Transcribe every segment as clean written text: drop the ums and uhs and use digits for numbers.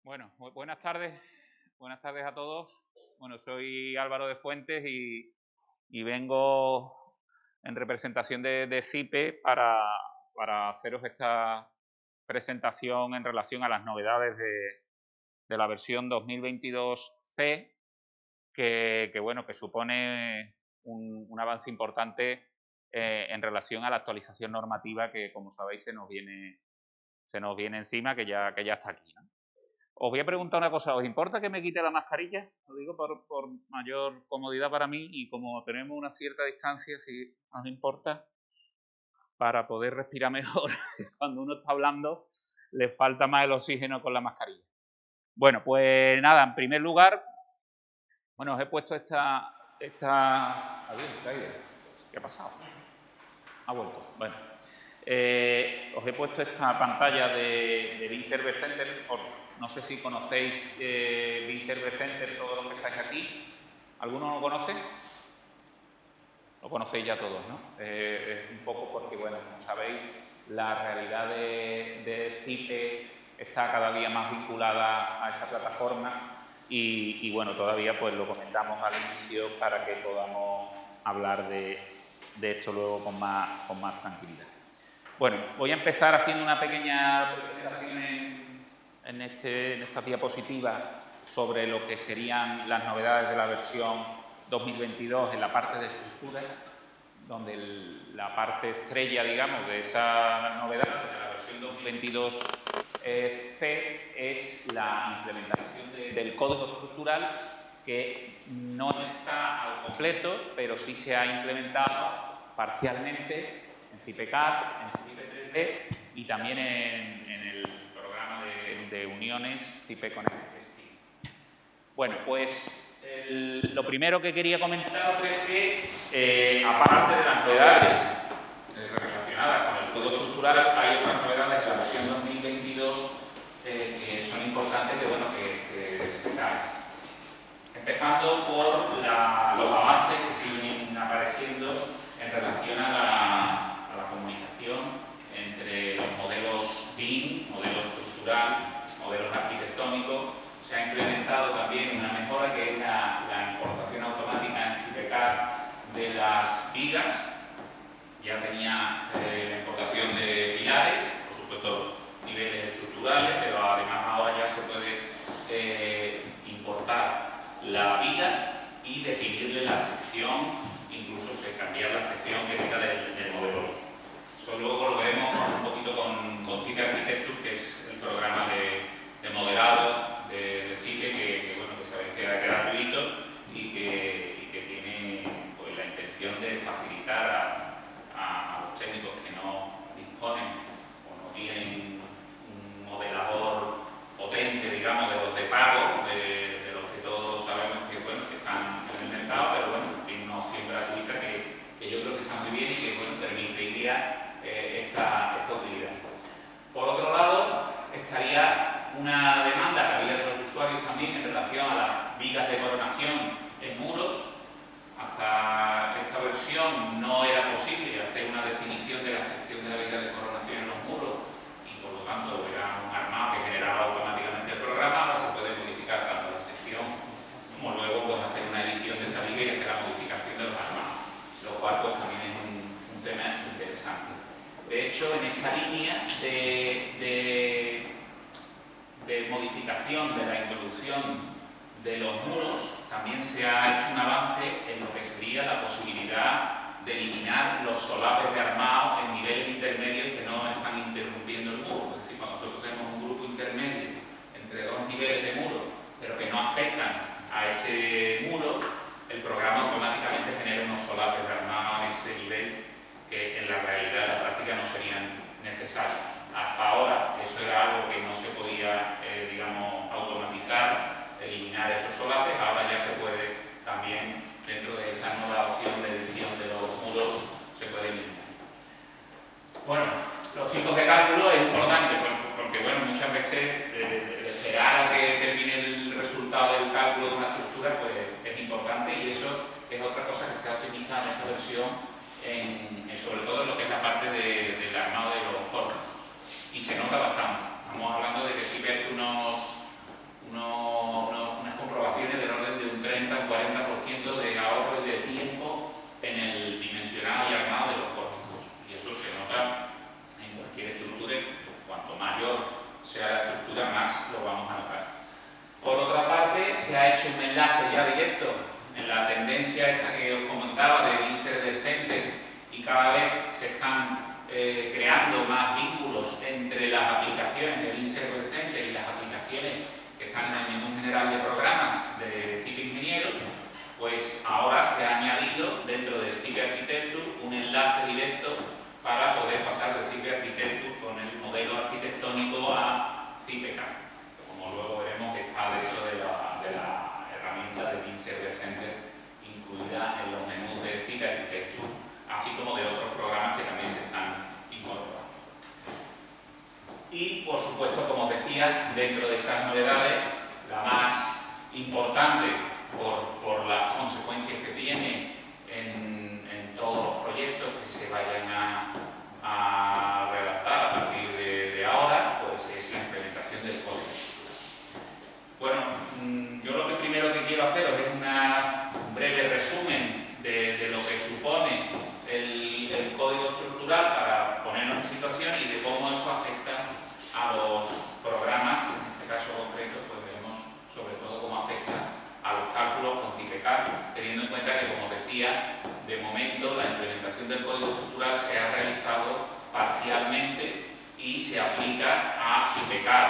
Bueno, buenas tardes a todos. Bueno, soy Álvaro de Fuentes y vengo en representación de CIPE para haceros esta presentación en relación a las novedades de la versión 2022C, que supone un avance importante en relación a la actualización normativa que, como sabéis, se nos viene encima, que ya está aquí, ¿no? Os voy a preguntar una cosa, ¿os importa que me quite la mascarilla? Lo digo por mayor comodidad para mí y como tenemos una cierta distancia, si os importa, para poder respirar mejor. Cuando uno está hablando, le falta más el oxígeno con la mascarilla. Bueno, pues nada, en primer lugar, bueno, os he puesto esta... Adiós, ¿qué ha pasado? Ha vuelto, bueno. Os he puesto esta pantalla de Beam Server Center. No sé si conocéis Beam Server Center, todos los que estáis aquí. ¿Alguno lo conoce? Lo conocéis ya todos, ¿no? Es un poco porque, bueno, como sabéis, la realidad de CIPE está cada día más vinculada a esta plataforma y bueno, todavía pues lo comentamos al inicio para que podamos hablar de esto luego con más tranquilidad. Bueno, voy a empezar haciendo una pequeña presentación en esta diapositiva sobre lo que serían las novedades de la versión 2022 en la parte de estructura, donde la parte estrella, digamos, de esa novedad de la versión 2022C es la implementación del código estructural, que no está al completo, pero sí se ha implementado parcialmente en CIPECAD, en CIPE3D y también en el programa de uniones CIPE Connect. Bueno, pues lo primero que quería comentaros es que, aparte de las novedades relacionadas con el código estructural, hay otras novedades de la versión 2022 que son importantes que destacáis. Empezando por los avances que siguen apareciendo en relación a la comunicación entre los modelos BIM, modelo estructural, modelos arquitectónicos. Se ha implementado también una mejora que es la importación automática en CIPECAD de las vigas. Ya tenía la importación de pilares, por supuesto niveles estructurales, pero además ahora ya se puede importar la viga y definirle la sección, incluso cambiar la sección que queda del modelo. Eso luego lo veremos un poquito con CIPE Architecture, que es el programa de modelado de CIPE, que sabéis que es gratuito y que tiene pues, la intención de facilitar a los técnicos que no disponen o no tienen un modelador potente, digamos, de los de pago, de los que todos sabemos que están en el mercado, pero tiene una opción gratuita que yo creo que está muy bien y que permitiría esta utilidad. Por otro lado, estaría una demanda que había de los usuarios también en relación a las vigas de coronación en muros. Hasta esta versión no era posible hacer una definición de la sección de la viga de coronación en los muros y por lo tanto era un armado que generaba automáticamente el programa. Ahora se puede modificar tanto la sección como luego hacer una edición de esa viga y hacer la modificación de los armados, lo cual también es un tema interesante. De hecho, en esa línea de modificación de la introducción de los muros, también se ha hecho un avance en lo que sería la posibilidad de eliminar los solapes de armado en niveles intermedios que no están interrumpiendo el muro. Es decir, cuando nosotros tenemos un grupo intermedio entre dos niveles de muro, pero que no afectan a ese muro, el programa automáticamente genera unos solapes de armado en ese nivel que en la realidad, en la práctica, no serían necesarios. Hasta ahora eso era algo que no se podía, automatizar, eliminar esos solapes. Ahora ya se puede también, dentro de esa nueva opción de edición de los muros, se puede eliminar. Bueno, los tipos de cálculo es importante porque muchas veces esperar a que termine el resultado del cálculo de una estructura pues es importante, y eso es otra cosa que se ha optimizado en esta versión, sobre todo en lo que es la parte del armado de los córdonos, y se nota bastante. Estamos hablando de que sí que ha hecho unas comprobaciones del orden de un 30 o un 40% de ahorro y de tiempo en el dimensionado y armado de los córnicos. Y eso se nota en cualquier estructura, cuanto mayor sea la estructura, más lo vamos a notar. Por otra parte, se ha hecho un enlace ya directo en la tendencia esta que os comentaba de Insert del Center, y cada vez se están creando más vínculos entre las aplicaciones de Insert del Center y las aplicaciones que están en el menú general de programas de CIP Ingenieros. Pues ahora se ha añadido dentro de CIP Architecture un enlace directo para poder pasar de CIP Architecture con el modelo arquitectónico a CIPECAD, como luego veremos que está dentro de la herramienta de Insert del Center incluida en los menús de CIP Architecture, así como de otros programas que también se están incorporando. Y, por supuesto, como os decía, dentro de esas novedades, la más importante por las consecuencias que tiene en todos los proyectos que se vayan a redactar a partir de ahora, pues es la implementación del código. Bueno, yo lo que primero que quiero haceros es un breve resumen de lo que supone el código estructural para ponernos en situación y de cómo eso afecta a los programas. En este caso concreto, pues veremos sobre todo cómo afecta a los cálculos con CIPECAD, teniendo en cuenta que, como decía, de momento la implementación del código estructural se ha realizado parcialmente y se aplica a CIPECAD,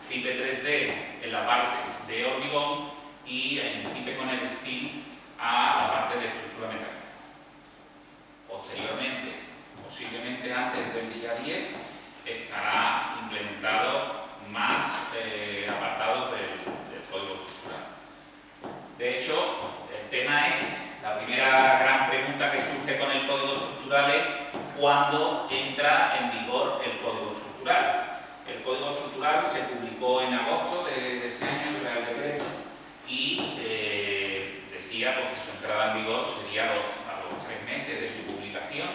CIPE 3D en la parte de hormigón y en CIPE con el Steel a la parte de estructura metálica. Posteriormente, posiblemente antes del día 10, estará implementado más apartados del código estructural. De hecho, el tema es, la primera gran pregunta que surge con el código estructural es ¿cuándo entra en vigor el código estructural? El código estructural se publicó en agosto de este año, el Real Decreto, y decía pues, que su entrada en vigor sería a los 3 meses de su publicación,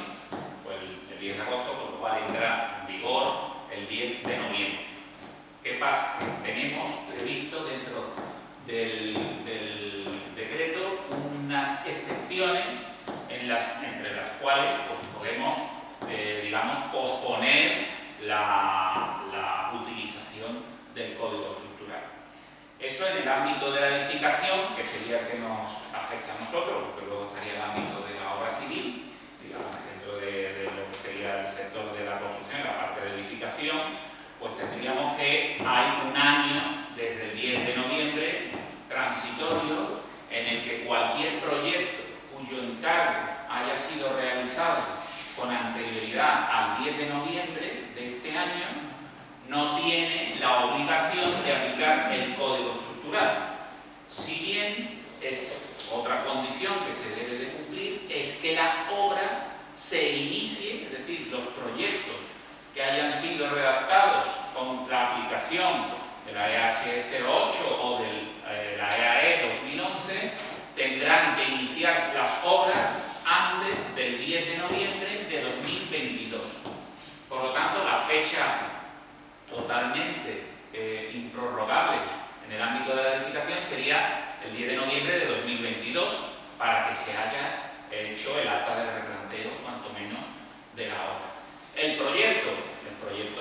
fue el 10 de agosto, por lo cual entra en vigor el 10 de noviembre. ¿Qué pasa? Que tenemos previsto dentro del decreto unas excepciones entre las cuales pues, podemos, digamos, posponer la utilización del código estructural. Eso en el ámbito de la edificación, que sería el que nos afecta a nosotros, porque luego estaría el ámbito de la obra civil, digamos, dentro de lo que sería el sector de la construcción, la parte de edificación, pues tendríamos que hay un año desde el 10 de noviembre transitorio en el que cualquier proyecto cuyo encargo haya sido realizado con anterioridad al 10 de noviembre de este año no tiene la obligación de aplicar el código estructural. Si bien es otra condición que se debe de cumplir, es que la obra se inicie, es decir, los proyectos que hayan sido redactados con la aplicación de la EH 08 o de la EAE 2011 tendrán que iniciar las obras antes del 10 de noviembre de 2022. Por lo tanto, la fecha totalmente improrrogable en el ámbito de la edificación sería el 10 de noviembre de 2022 para que se haya hecho el acta de replanteo, cuanto menos, de la obra. El proyecto,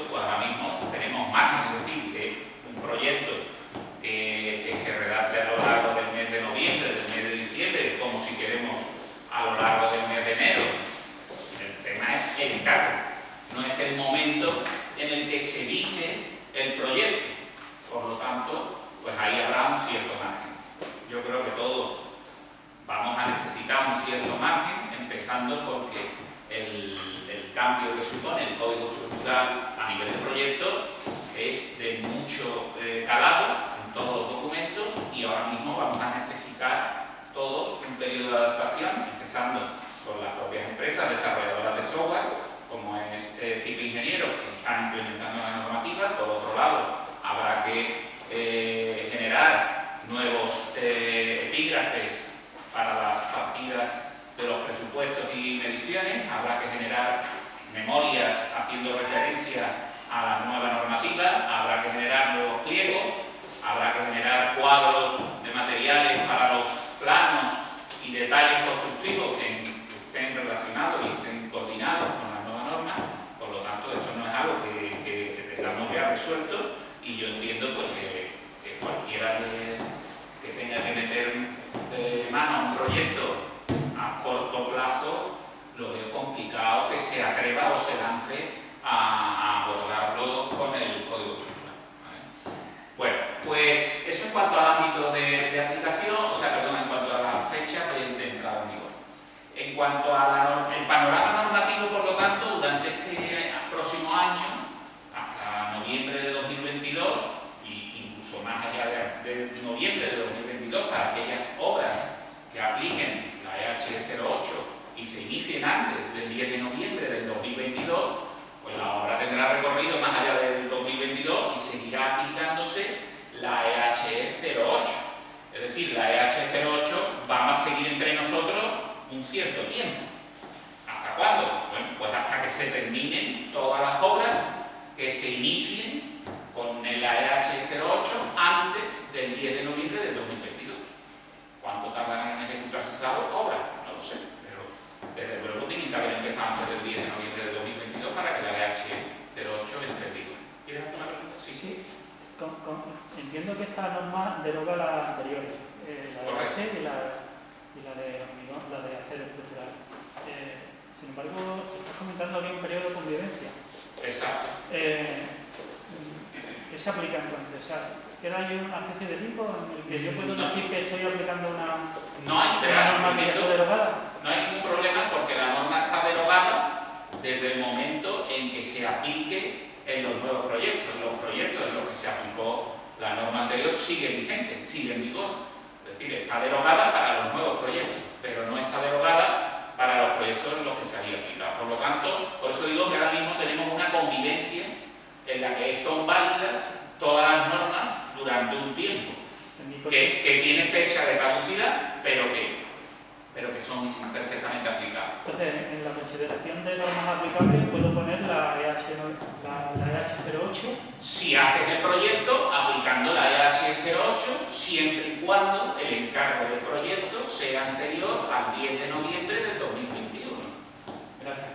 pues ahora mismo tenemos margen, es decir, que un proyecto que se redacte a lo largo del mes de noviembre, del mes de diciembre, como si queremos a lo largo del mes de enero. El tema es el encargo, no es el momento en el que se vise el proyecto. Por lo tanto, pues ahí habrá un cierto margen. Yo creo que todos vamos a necesitar un cierto margen, empezando porque el cambio que supone el código estructural a nivel de proyecto es de mucho calado en todos los documentos y ahora mismo vamos a necesitar todos un periodo de adaptación, empezando por las propias empresas desarrolladoras de software, como es CIP Ingenieros, que están implementando la normativa. Por otro lado, habrá que generar nuevos epígrafes para las partidas de los presupuestos y mediciones, habrá que generar memorias haciendo referencia a la nueva normativa, habrá que generar nuevos pliegos, habrá que generar cuadros de materiales para los planos y detalles constructivos que estén relacionados y estén coordinados con la nueva norma. Por lo tanto, esto no es algo que tengamos ya resuelto, y yo entiendo pues, que cualquiera que tenga que meter mano a un proyecto a corto plazo, lo veo complicado que se atreva o se lance a abordarlo con el código estructural, ¿vale? Bueno, pues eso en cuanto al ámbito de aplicación, en cuanto a la fecha de entrada en vigor. En cuanto al panorama normativo, por lo tanto, durante este próximo año, hasta noviembre de 2022, e incluso más allá de noviembre de 2022, para aquellas obras que apliquen la EH 08 y se inicien antes del 10 de noviembre del 2022, pues la obra tendrá recorrido más allá del 2022 y seguirá aplicándose la EH 08. Es decir, la EH 08 va a seguir entre nosotros un cierto tiempo. ¿Hasta cuándo? Bueno, pues hasta que se terminen todas las obras que se inicien con la EH 08 antes del 10 de noviembre del 2022. ¿Cuánto tardarán en ejecutarse esas obras? No lo sé, pero desde luego tienen que haber empezado antes del 10 de noviembre del 2022 para que la EH 08 entre en vigor. ¿Quieres hacer una pregunta? Sí. Entiendo que esta norma deroga las anteriores, la de H y la de hormigón, la de acero estructural. Sin embargo, estás comentando aquí un periodo de convivencia. Exacto. ¿Qué se aplica entonces? O sea, ¿queda ahí una especie de tiempo en el que yo puedo decir que estoy aplicando una norma que está derogada? No hay ningún problema porque la norma está derogada desde el momento en que se aplique en los nuevos proyectos. Los proyectos en los que se aplicó la norma anterior siguen vigentes, siguen en vigor. Es decir, está derogada para los nuevos proyectos, pero no está derogada para los proyectos en los que se había aplicado. Por lo tanto, por eso digo que ahora mismo tenemos una convivencia en la que son válidas todas las normas durante un tiempo, que tiene fecha de caducidad, pero que son perfectamente aplicables. Entonces, en la consideración de normas aplicables puedo poner la EH 08. Si haces el proyecto aplicando la EH 08, siempre y cuando el encargo del proyecto sea anterior al 10 de noviembre del 2021. Gracias.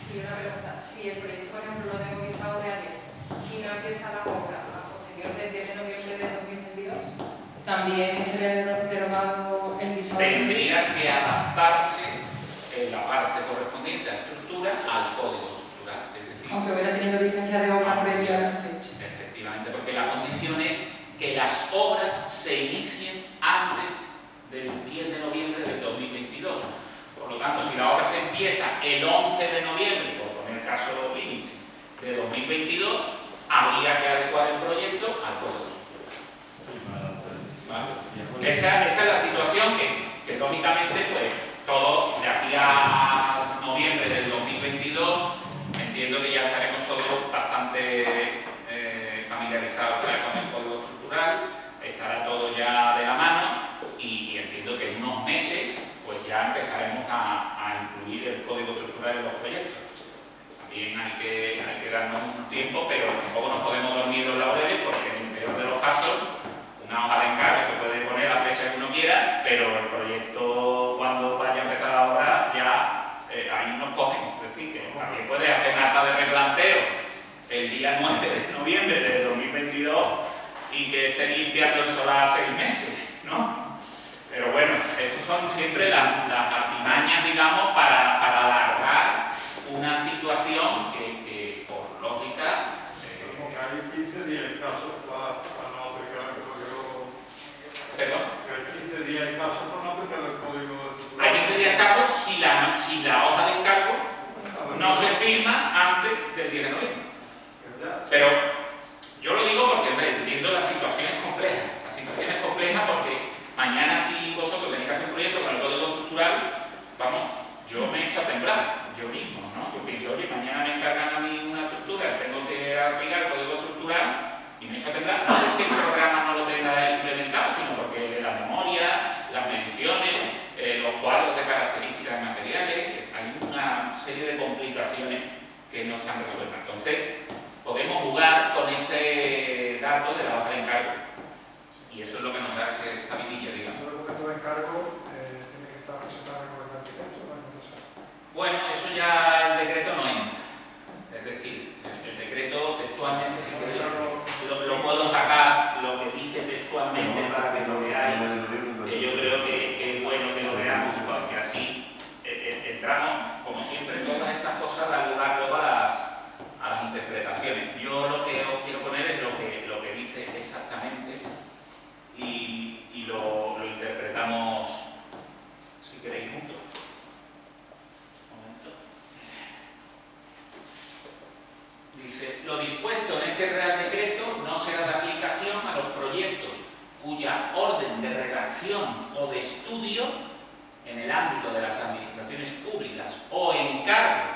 Y una pregunta, si el proyecto, por ejemplo, lo tengo visado de ayer y no empieza la obra a posterior del 10 de noviembre del 2022, ¿también estaría derogado el visado? Tendría que adaptarse la parte correspondiente a estructura al código estructural. Es decir, aunque hubiera tenido licencia de obra previa a esa fecha. Efectivamente, porque la condición es que las obras se inicien antes del 10 de noviembre del 2022. Por lo tanto, si la obra se empieza el 11 de noviembre, por poner el caso límite, de 2022, habría que adecuar el proyecto al código estructural. ¿Vale? Esa es la situación que lógicamente, pues, todo de aquí a noviembre del 2022, entiendo que ya estaremos todos bastante familiarizados con el código estructural, estará todo ya de la mano y entiendo que en unos meses pues ya empezaremos a incluir el código estructural en los proyectos. También hay que darnos un tiempo, pero tampoco nos podemos dormir los laureles porque en el peor de los casos una hoja de encargo se puede poner la fecha que uno quiera, pero el proyecto cuando vaya a empezar la obra ya ahí nos cogen. Es decir, que también puede hacer un acta de replanteo el día 9 de noviembre de 2022 y que estén limpiando el solar 6 meses, ¿no? Pero bueno, estas son siempre las artimañas, digamos, para alargar una situación que por lógica... como que hay 15 días escasos para no aplicar el código... ¿Perdón? Que hay 15 días escasos para no aplicar el código... Hay 15 días escasos si la hoja de encargo no se firma antes del 10 de noviembre. Pero yo lo digo porque, hombre, entiendo la situación es compleja. La situación es compleja porque mañana si vosotros tenéis que hacer un proyecto con el código estructural, vamos, yo me echo a temblar, yo mismo, ¿no? Yo pienso, oye, mañana me encargan a mí una estructura, tengo que aplicar el código estructural y me echo a temblar. No es que el programa no lo tenga implementado, sino porque la memoria, las mediciones, los cuadros de características de materiales, que hay una serie de complicaciones que no están resueltas. Entonces, podemos jugar con ese dato de la hoja de encargo. Y eso es lo esa vidilla, digamos. ¿El documento de encargo tiene que estar presentado en el arquitecto o no es necesario? Bueno, eso ya el decreto no entra. Es decir, el decreto textualmente, si queréis, lo puedo sacar, lo que dice textualmente para que lo veáis, que yo creo que es bueno que lo veamos, porque así entramos, como siempre, todas estas cosas dan lugar luego a las interpretaciones. Yo lo que os quiero poner es lo que dice exactamente y lo interpretamos, si queréis, juntos. Dice, lo dispuesto en este Real Decreto no será de aplicación a los proyectos cuya orden de redacción o de estudio en el ámbito de las administraciones públicas o encargo,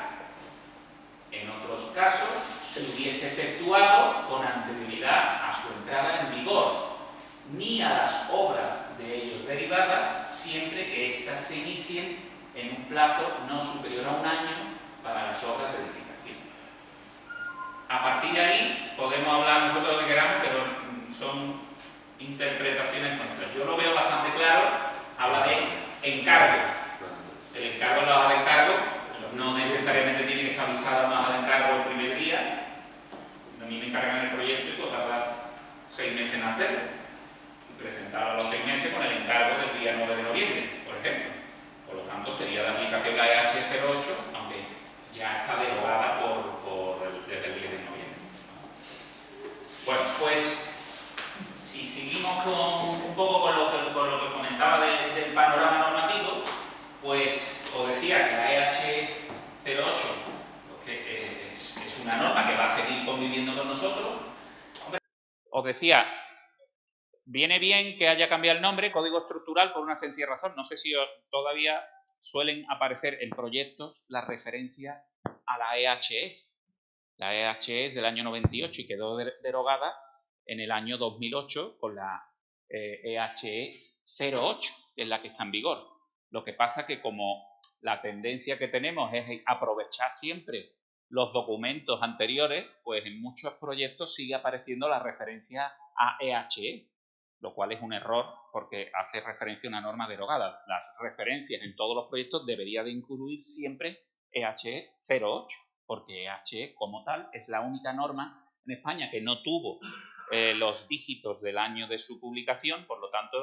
en otros casos, se hubiese efectuado con anterioridad a su entrada en vigor, ni a las obras de ellos derivadas, siempre que éstas se inicien en un plazo no superior a un año para las obras de edificación. A partir de ahí podemos hablar nosotros lo que queramos, pero son interpretaciones nuestras. Yo lo veo bastante claro, habla de encargo. El encargo en la hoja de encargo no necesariamente tiene que estar avisada una hoja de encargo el primer día. A mí me encargan el proyecto y puedo tardar 6 meses en hacerlo. Y presentarlo a los 6 meses con el encargo del día 9 de noviembre, por ejemplo. Por lo tanto, sería de aplicación la EH08, aunque ya está derogada desde el 10 de noviembre. Bueno, pues si seguimos un poco con lo que comentaba del panorama normativo, pues os decía que la EH08 que es una norma que va a seguir conviviendo con nosotros. Hombre, os decía, viene bien que haya cambiado el nombre, código estructural, por una sencilla razón. No sé si todavía suelen aparecer en proyectos las referencias a la EHE. La EHE es del año 98 y quedó derogada en el año 2008 con la EHE 08, que es la que está en vigor. Lo que pasa que como la tendencia que tenemos es aprovechar siempre los documentos anteriores, pues en muchos proyectos sigue apareciendo la referencia a EHE, lo cual es un error porque hace referencia a una norma derogada. Las referencias en todos los proyectos debería de incluir siempre EHE 08, porque EHE como tal es la única norma en España que no tuvo los dígitos del año de su publicación, por lo tanto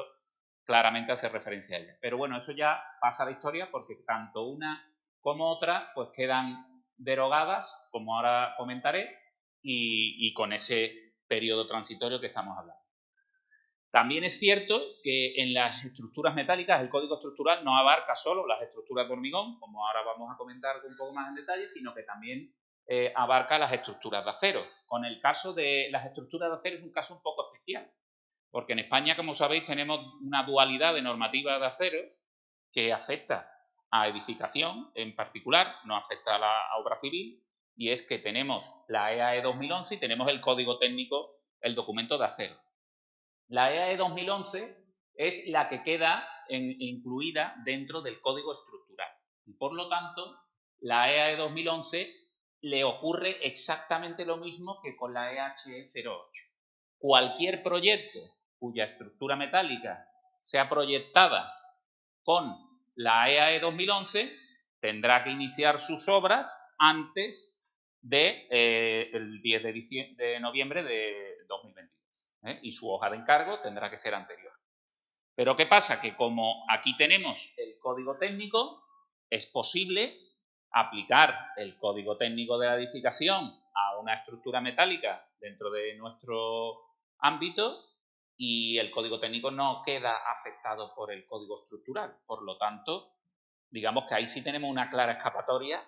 claramente hace referencia a ella. Pero bueno, eso ya pasa a la historia porque tanto una como otra pues quedan derogadas, como ahora comentaré, y con ese periodo transitorio que estamos hablando. También es cierto que en las estructuras metálicas el código estructural no abarca solo las estructuras de hormigón, como ahora vamos a comentar un poco más en detalle, sino que también abarca las estructuras de acero. Con el caso de las estructuras de acero es un caso un poco especial, porque en España, como sabéis, tenemos una dualidad de normativa de acero que afecta a edificación en particular, no afecta a la obra civil, y es que tenemos la EAE 2011 y tenemos el código técnico, el documento de acero. La EAE 2011 es la que queda incluida dentro del código estructural. Y por lo tanto, la EAE 2011 le ocurre exactamente lo mismo que con la EHE 08. Cualquier proyecto cuya estructura metálica sea proyectada con la EAE 2011 tendrá que iniciar sus obras antes del 10 de noviembre de 2022. Y su hoja de encargo tendrá que ser anterior. Pero ¿qué pasa? Que como aquí tenemos el código técnico, es posible aplicar el código técnico de la edificación a una estructura metálica dentro de nuestro ámbito y el código técnico no queda afectado por el código estructural. Por lo tanto, digamos que ahí sí tenemos una clara escapatoria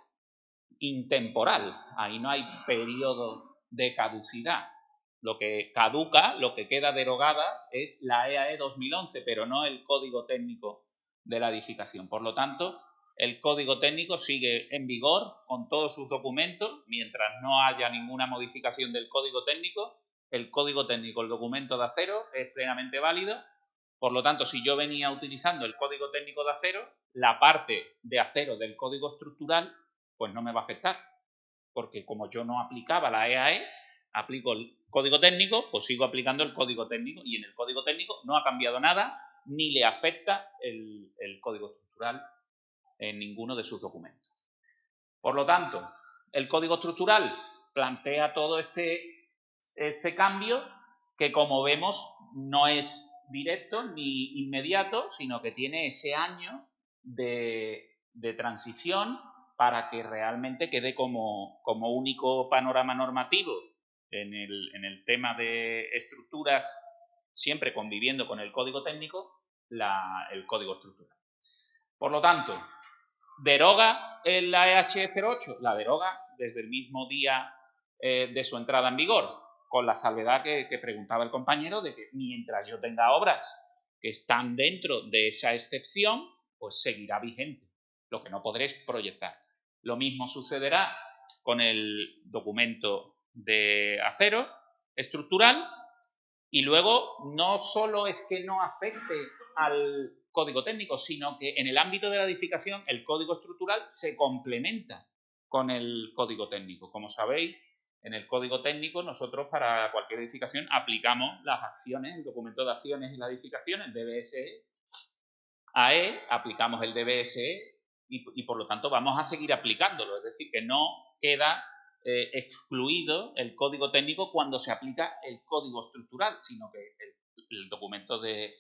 intemporal. Ahí no hay periodo de caducidad. Lo que caduca, lo que queda derogada es la EAE 2011, pero no el código técnico de la edificación. Por lo tanto, el código técnico sigue en vigor con todos sus documentos, mientras no haya ninguna modificación del código técnico. El código técnico, el documento de acero, es plenamente válido. Por lo tanto, si yo venía utilizando el código técnico de acero, la parte de acero del código estructural, pues no me va a afectar. Porque como yo no aplicaba la EAE, aplico el código técnico, pues sigo aplicando el código técnico y en el código técnico no ha cambiado nada ni le afecta el código estructural en ninguno de sus documentos. Por lo tanto, el código estructural plantea todo este cambio que, como vemos, no es directo ni inmediato, sino que tiene ese año de transición para que realmente quede como único panorama normativo en el tema de estructuras, siempre conviviendo con el código técnico, el código estructural. Por lo tanto, ¿deroga la EH 08? La deroga desde el mismo día de su entrada en vigor, con la salvedad que preguntaba el compañero de que mientras yo tenga obras que están dentro de esa excepción, pues seguirá vigente. Lo que no podré es proyectar. Lo mismo sucederá con el documento de acero estructural y luego no solo es que no afecte al código técnico, sino que en el ámbito de la edificación el código estructural se complementa con el código técnico. Como sabéis, en el código técnico nosotros para cualquier edificación aplicamos las acciones, el documento de acciones en la edificación, el DBSE, AE, aplicamos el DBSE y por lo tanto vamos a seguir aplicándolo, es decir, que no queda excluido el código técnico cuando se aplica el código estructural, sino que el documento de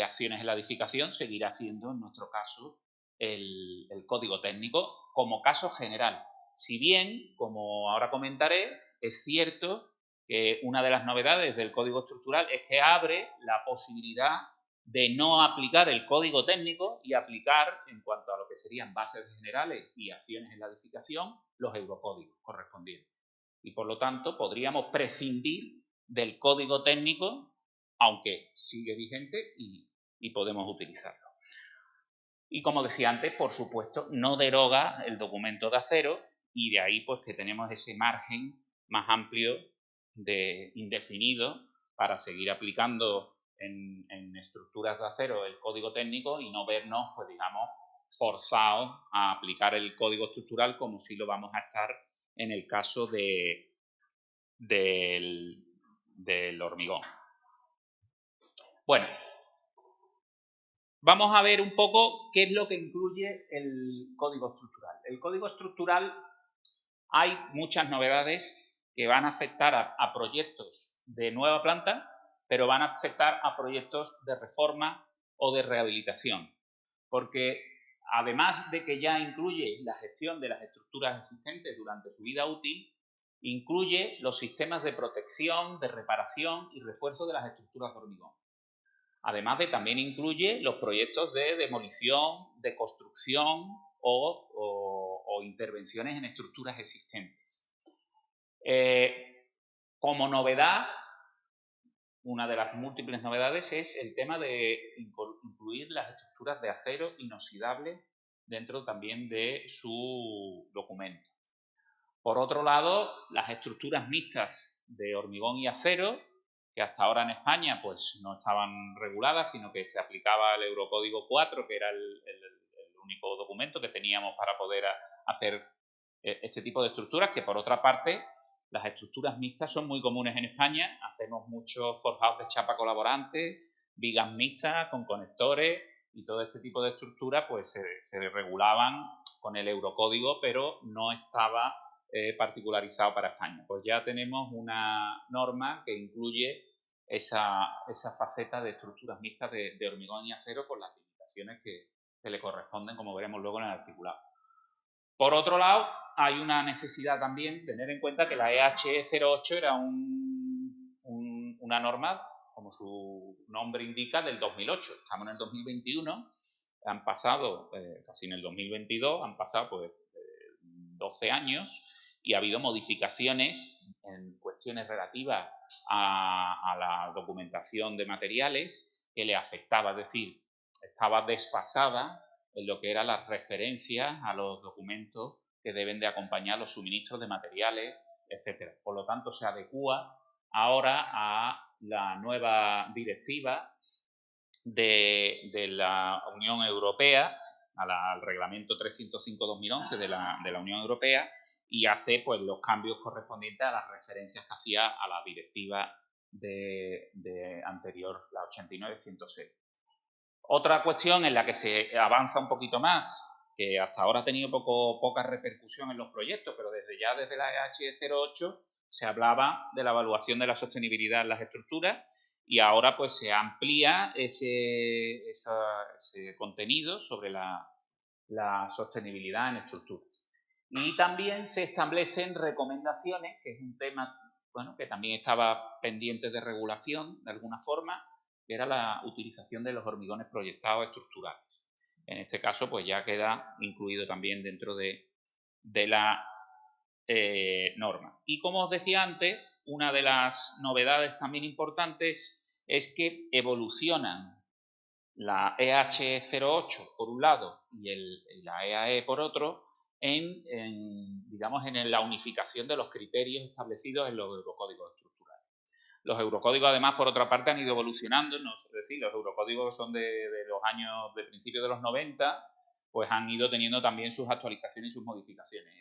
acciones en la edificación seguirá siendo, en nuestro caso, el código técnico como caso general. Si bien, como ahora comentaré, es cierto que una de las novedades del código estructural es que abre la posibilidad de no aplicar el código técnico y aplicar, en cuanto a lo que serían bases generales y acciones en la edificación, los eurocódigos correspondientes. Y por lo tanto, podríamos prescindir del código técnico, aunque sigue vigente y podemos utilizarlo. Y como decía antes, por supuesto, no deroga el documento de acero y de ahí pues que tenemos ese margen más amplio de indefinido para seguir aplicando en estructuras de acero el código técnico y no vernos, pues digamos, forzados a aplicar el código estructural como si lo vamos a estar en el caso del hormigón. Bueno, vamos a ver un poco qué es lo que incluye el código estructural. El código estructural, hay muchas novedades que van a afectar a proyectos de nueva planta, pero van a afectar a proyectos de reforma o de rehabilitación, porque además de que ya incluye la gestión de las estructuras existentes durante su vida útil, incluye los sistemas de protección, de reparación y refuerzo de las estructuras de hormigón. Además de también incluye los proyectos de demolición, de construcción o intervenciones en estructuras existentes. Como novedad, una de las múltiples novedades es el tema de incluir las estructuras de acero inoxidable dentro también de su documento. Por otro lado, las estructuras mixtas de hormigón y acero, que hasta ahora en España pues no estaban reguladas, sino que se aplicaba el Eurocódigo 4, que era el único documento que teníamos para poder hacer este tipo de estructuras, que por otra parte las estructuras mixtas son muy comunes en España. Hacemos muchos forjados de chapa colaborante, vigas mixtas con conectores y todo este tipo de estructuras pues se regulaban con el Eurocódigo, pero no estaba particularizado para España. Pues ya tenemos una norma que incluye esa faceta de estructuras mixtas de hormigón y acero con las limitaciones que le corresponden, como veremos luego en el articulado. Por otro lado, hay una necesidad también de tener en cuenta que la EH 08 era una norma, como su nombre indica, del 2008. Estamos en el 2021, han pasado, casi en el 2022, han pasado pues 12 años y ha habido modificaciones en cuestiones relativas a la documentación de materiales que le afectaba, es decir, estaba desfasada en lo que eran las referencias a los documentos que deben de acompañar los suministros de materiales, etc. Por lo tanto, se adecúa ahora a la nueva directiva de la Unión Europea, al reglamento 305-2011 de la Unión Europea, y hace pues los cambios correspondientes a las referencias que hacía a la directiva de anterior, la 89-106. Otra cuestión en la que se avanza un poquito más, que hasta ahora ha tenido poca repercusión en los proyectos, pero desde la EH 08 se hablaba de la evaluación de la sostenibilidad en las estructuras y ahora pues se amplía ese contenido sobre la sostenibilidad en estructuras. Y también se establecen recomendaciones, que es un tema que también estaba pendiente de regulación de alguna forma, que era la utilización de los hormigones proyectados estructurales. En este caso, pues ya queda incluido también dentro de la norma. Y como os decía antes, una de las novedades también importantes es que evolucionan la EH08 por un lado y la EAE por otro digamos, en la unificación de los criterios establecidos en los eurocódigos estructurales. Los eurocódigos, además, por otra parte, han ido evolucionando, es decir, los eurocódigos son de los años, de principios de los 90, pues han ido teniendo también sus actualizaciones y sus modificaciones.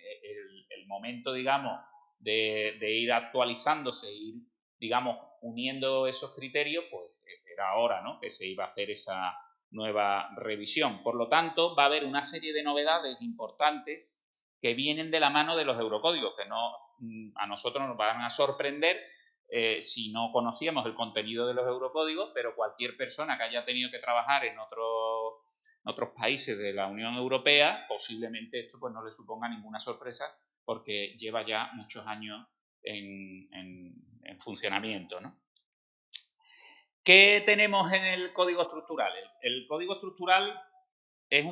El momento, digamos, de ir actualizándose, ir, digamos, uniendo esos criterios, pues era ahora, ¿no?, que se iba a hacer esa nueva revisión. Por lo tanto, va a haber una serie de novedades importantes que vienen de la mano de los eurocódigos, que a nosotros nos van a sorprender si no conocíamos el contenido de los eurocódigos, pero cualquier persona que haya tenido que trabajar en otros países de la Unión Europea, posiblemente esto pues no le suponga ninguna sorpresa porque lleva ya muchos años en funcionamiento, ¿no? ¿Qué tenemos en el código estructural? El código estructural es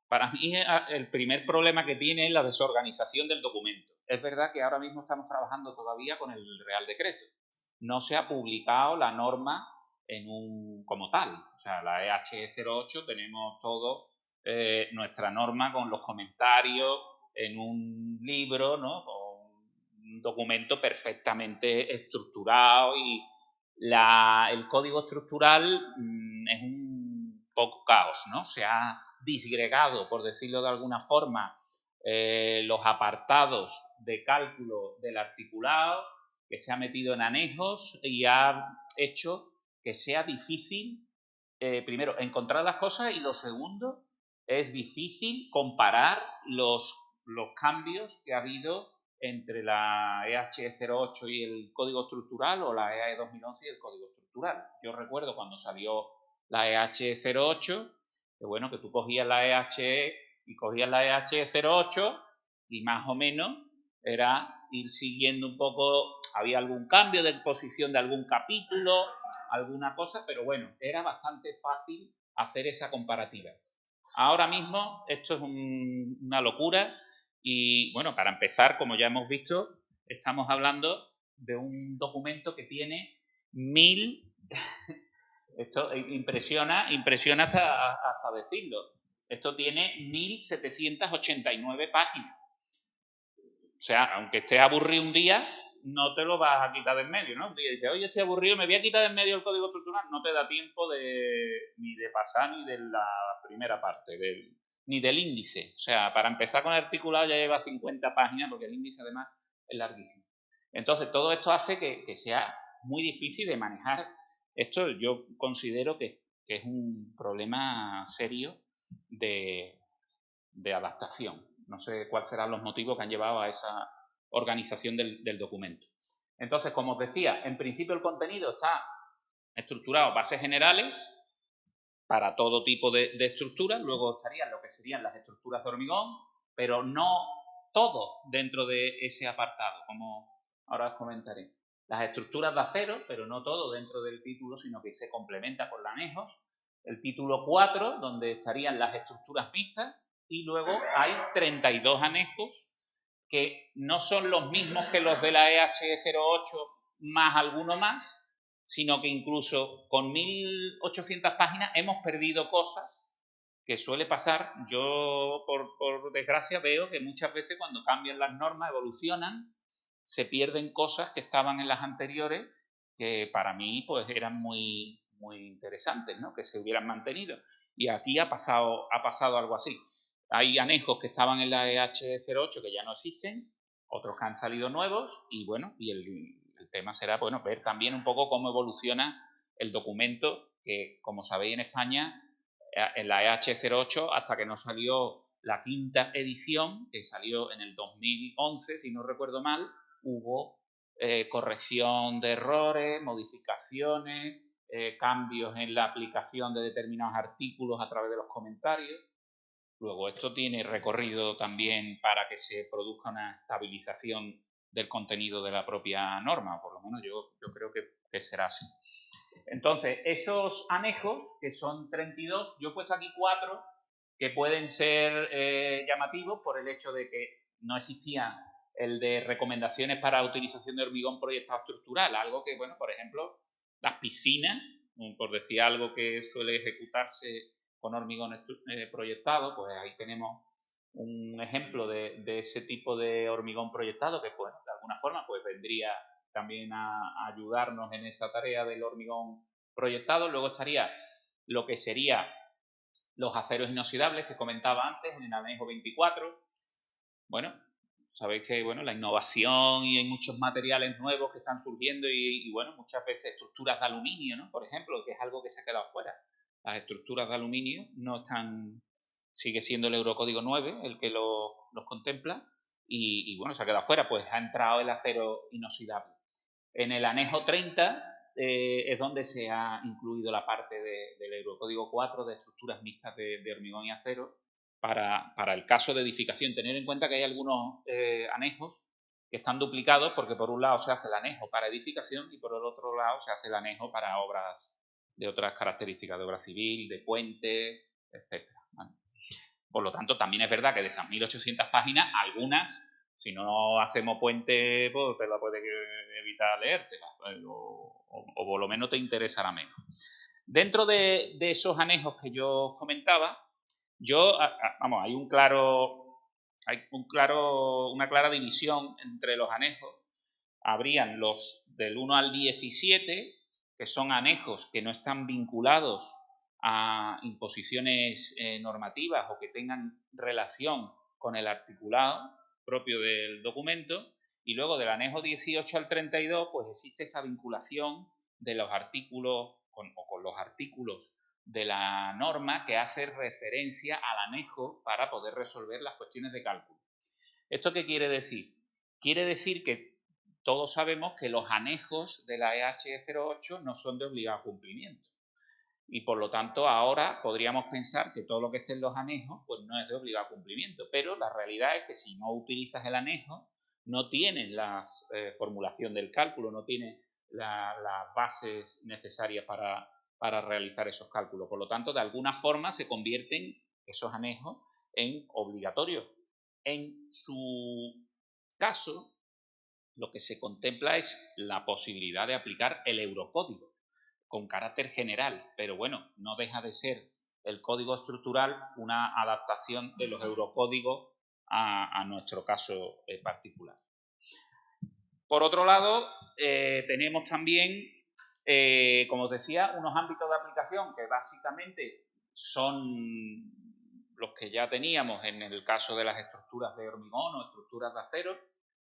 para mí el primer problema que tiene es la desorganización del documento. Es verdad que ahora mismo estamos trabajando todavía con el Real Decreto. No se ha publicado la norma como tal. O sea, la EH08 tenemos todo nuestra norma con los comentarios en un libro, ¿no?, con un documento perfectamente estructurado y el código estructural es un poco caos, ¿no? Se ha disgregado, por decirlo de alguna forma, los apartados de cálculo del articulado, que se ha metido en anejos y ha hecho que sea difícil, primero, encontrar las cosas y lo segundo, es difícil comparar los cambios que ha habido entre la EH08 y el código estructural o la EAE 2011 y el código estructural. Yo recuerdo cuando salió la EH08, que bueno, que tú cogías la EHE y cogías la EH08 y más o menos era ir siguiendo un poco, había algún cambio de posición de algún capítulo, alguna cosa, pero bueno, era bastante fácil hacer esa comparativa. Ahora mismo esto es una locura y bueno, para empezar, como ya hemos visto, estamos hablando de un documento que tiene 1000... Esto impresiona hasta decirlo. Esto tiene 1789 páginas. O sea, aunque estés aburrido un día, no te lo vas a quitar de en medio, ¿no? Un día dices, oye, estoy aburrido, me voy a quitar de en medio el código estructural. No te da tiempo ni de pasar ni de la primera parte, ni del índice. O sea, para empezar con el articulado ya lleva 50 páginas, porque el índice además es larguísimo. Entonces, todo esto hace que sea muy difícil de manejar. Esto yo considero que es un problema serio de adaptación. No sé cuáles serán los motivos que han llevado a esa organización del documento. Entonces, como os decía, en principio el contenido está estructurado en bases generales para todo tipo de estructuras. Luego estarían lo que serían las estructuras de hormigón, pero no todo dentro de ese apartado, como ahora os comentaré. Las estructuras de acero, pero no todo dentro del título, sino que se complementa con los anejos. El título 4, donde estarían las estructuras mixtas, y luego hay 32 anejos que no son los mismos que los de la EH08 más alguno más, sino que incluso con 1800 páginas hemos perdido cosas que suele pasar. Yo, por desgracia, veo que muchas veces cuando cambian las normas, evolucionan, se pierden cosas que estaban en las anteriores que para mí pues eran muy, muy interesantes, ¿no?, que se hubieran mantenido. Y aquí ha pasado algo así. Hay anejos que estaban en la EH08 que ya no existen, otros que han salido nuevos y bueno, y el tema será, bueno, ver también un poco cómo evoluciona el documento que, como sabéis, en España, en la EH08, hasta que no salió la quinta edición, que salió en el 2011, si no recuerdo mal, hubo corrección de errores, modificaciones, cambios en la aplicación de determinados artículos a través de los comentarios. Luego, esto tiene recorrido también para que se produzca una estabilización del contenido de la propia norma, por lo menos yo creo que será así. Entonces, esos anejos, que son 32, yo he puesto aquí 4 que pueden ser llamativos por el hecho de que no existía el de recomendaciones para utilización de hormigón proyectado estructural, algo que, bueno, por ejemplo, las piscinas, por decir algo que suele ejecutarse con hormigón proyectado, pues ahí tenemos un ejemplo de ese tipo de hormigón proyectado que, pues, de alguna forma, pues vendría también a ayudarnos en esa tarea del hormigón proyectado. Luego estaría lo que sería los aceros inoxidables que comentaba antes en el anejo 24. Bueno, sabéis que bueno, la innovación y hay muchos materiales nuevos que están surgiendo y bueno, muchas veces estructuras de aluminio, ¿no? Por ejemplo, que es algo que se ha quedado fuera. Las estructuras de aluminio no están, sigue siendo el Eurocódigo 9 el que los contempla y bueno, se ha quedado fuera, pues ha entrado el acero inoxidable. En el anejo 30 es donde se ha incluido la parte del Eurocódigo 4 de estructuras mixtas de hormigón y acero para el caso de edificación. Tener en cuenta que hay algunos anejos que están duplicados porque por un lado se hace el anejo para edificación y por el otro lado se hace el anejo para obras de otras características, de obra civil, de puente, etc. ¿Vale? Por lo tanto, también es verdad que de esas 1.800 páginas, algunas, si no hacemos puente, pues te la puedes evitar leértela, o por lo menos te interesará menos. Dentro de esos anejos que yo os comentaba, vamos, hay una clara división entre los anejos. Habrían los del 1 al 17, que son anejos que no están vinculados a imposiciones normativas o que tengan relación con el articulado propio del documento, y luego del anejo 18 al 32 pues existe esa vinculación de los artículos con los artículos de la norma que hace referencia al anejo para poder resolver las cuestiones de cálculo. ¿Esto qué quiere decir? Quiere decir que todos sabemos que los anejos de la EH08 no son de obligado cumplimiento. Y por lo tanto ahora podríamos pensar que todo lo que esté en los anejos pues no es de obligado cumplimiento, pero la realidad es que si no utilizas el anejo no tienes la formulación del cálculo, no tienes las bases necesarias para realizar esos cálculos. Por lo tanto, de alguna forma se convierten esos anejos en obligatorios. En su caso, lo que se contempla es la posibilidad de aplicar el Eurocódigo con carácter general, pero bueno, no deja de ser el código estructural una adaptación de los eurocódigos a nuestro caso particular. Por otro lado, tenemos también, como os decía, unos ámbitos de aplicación que básicamente son los que ya teníamos en el caso de las estructuras de hormigón o estructuras de acero,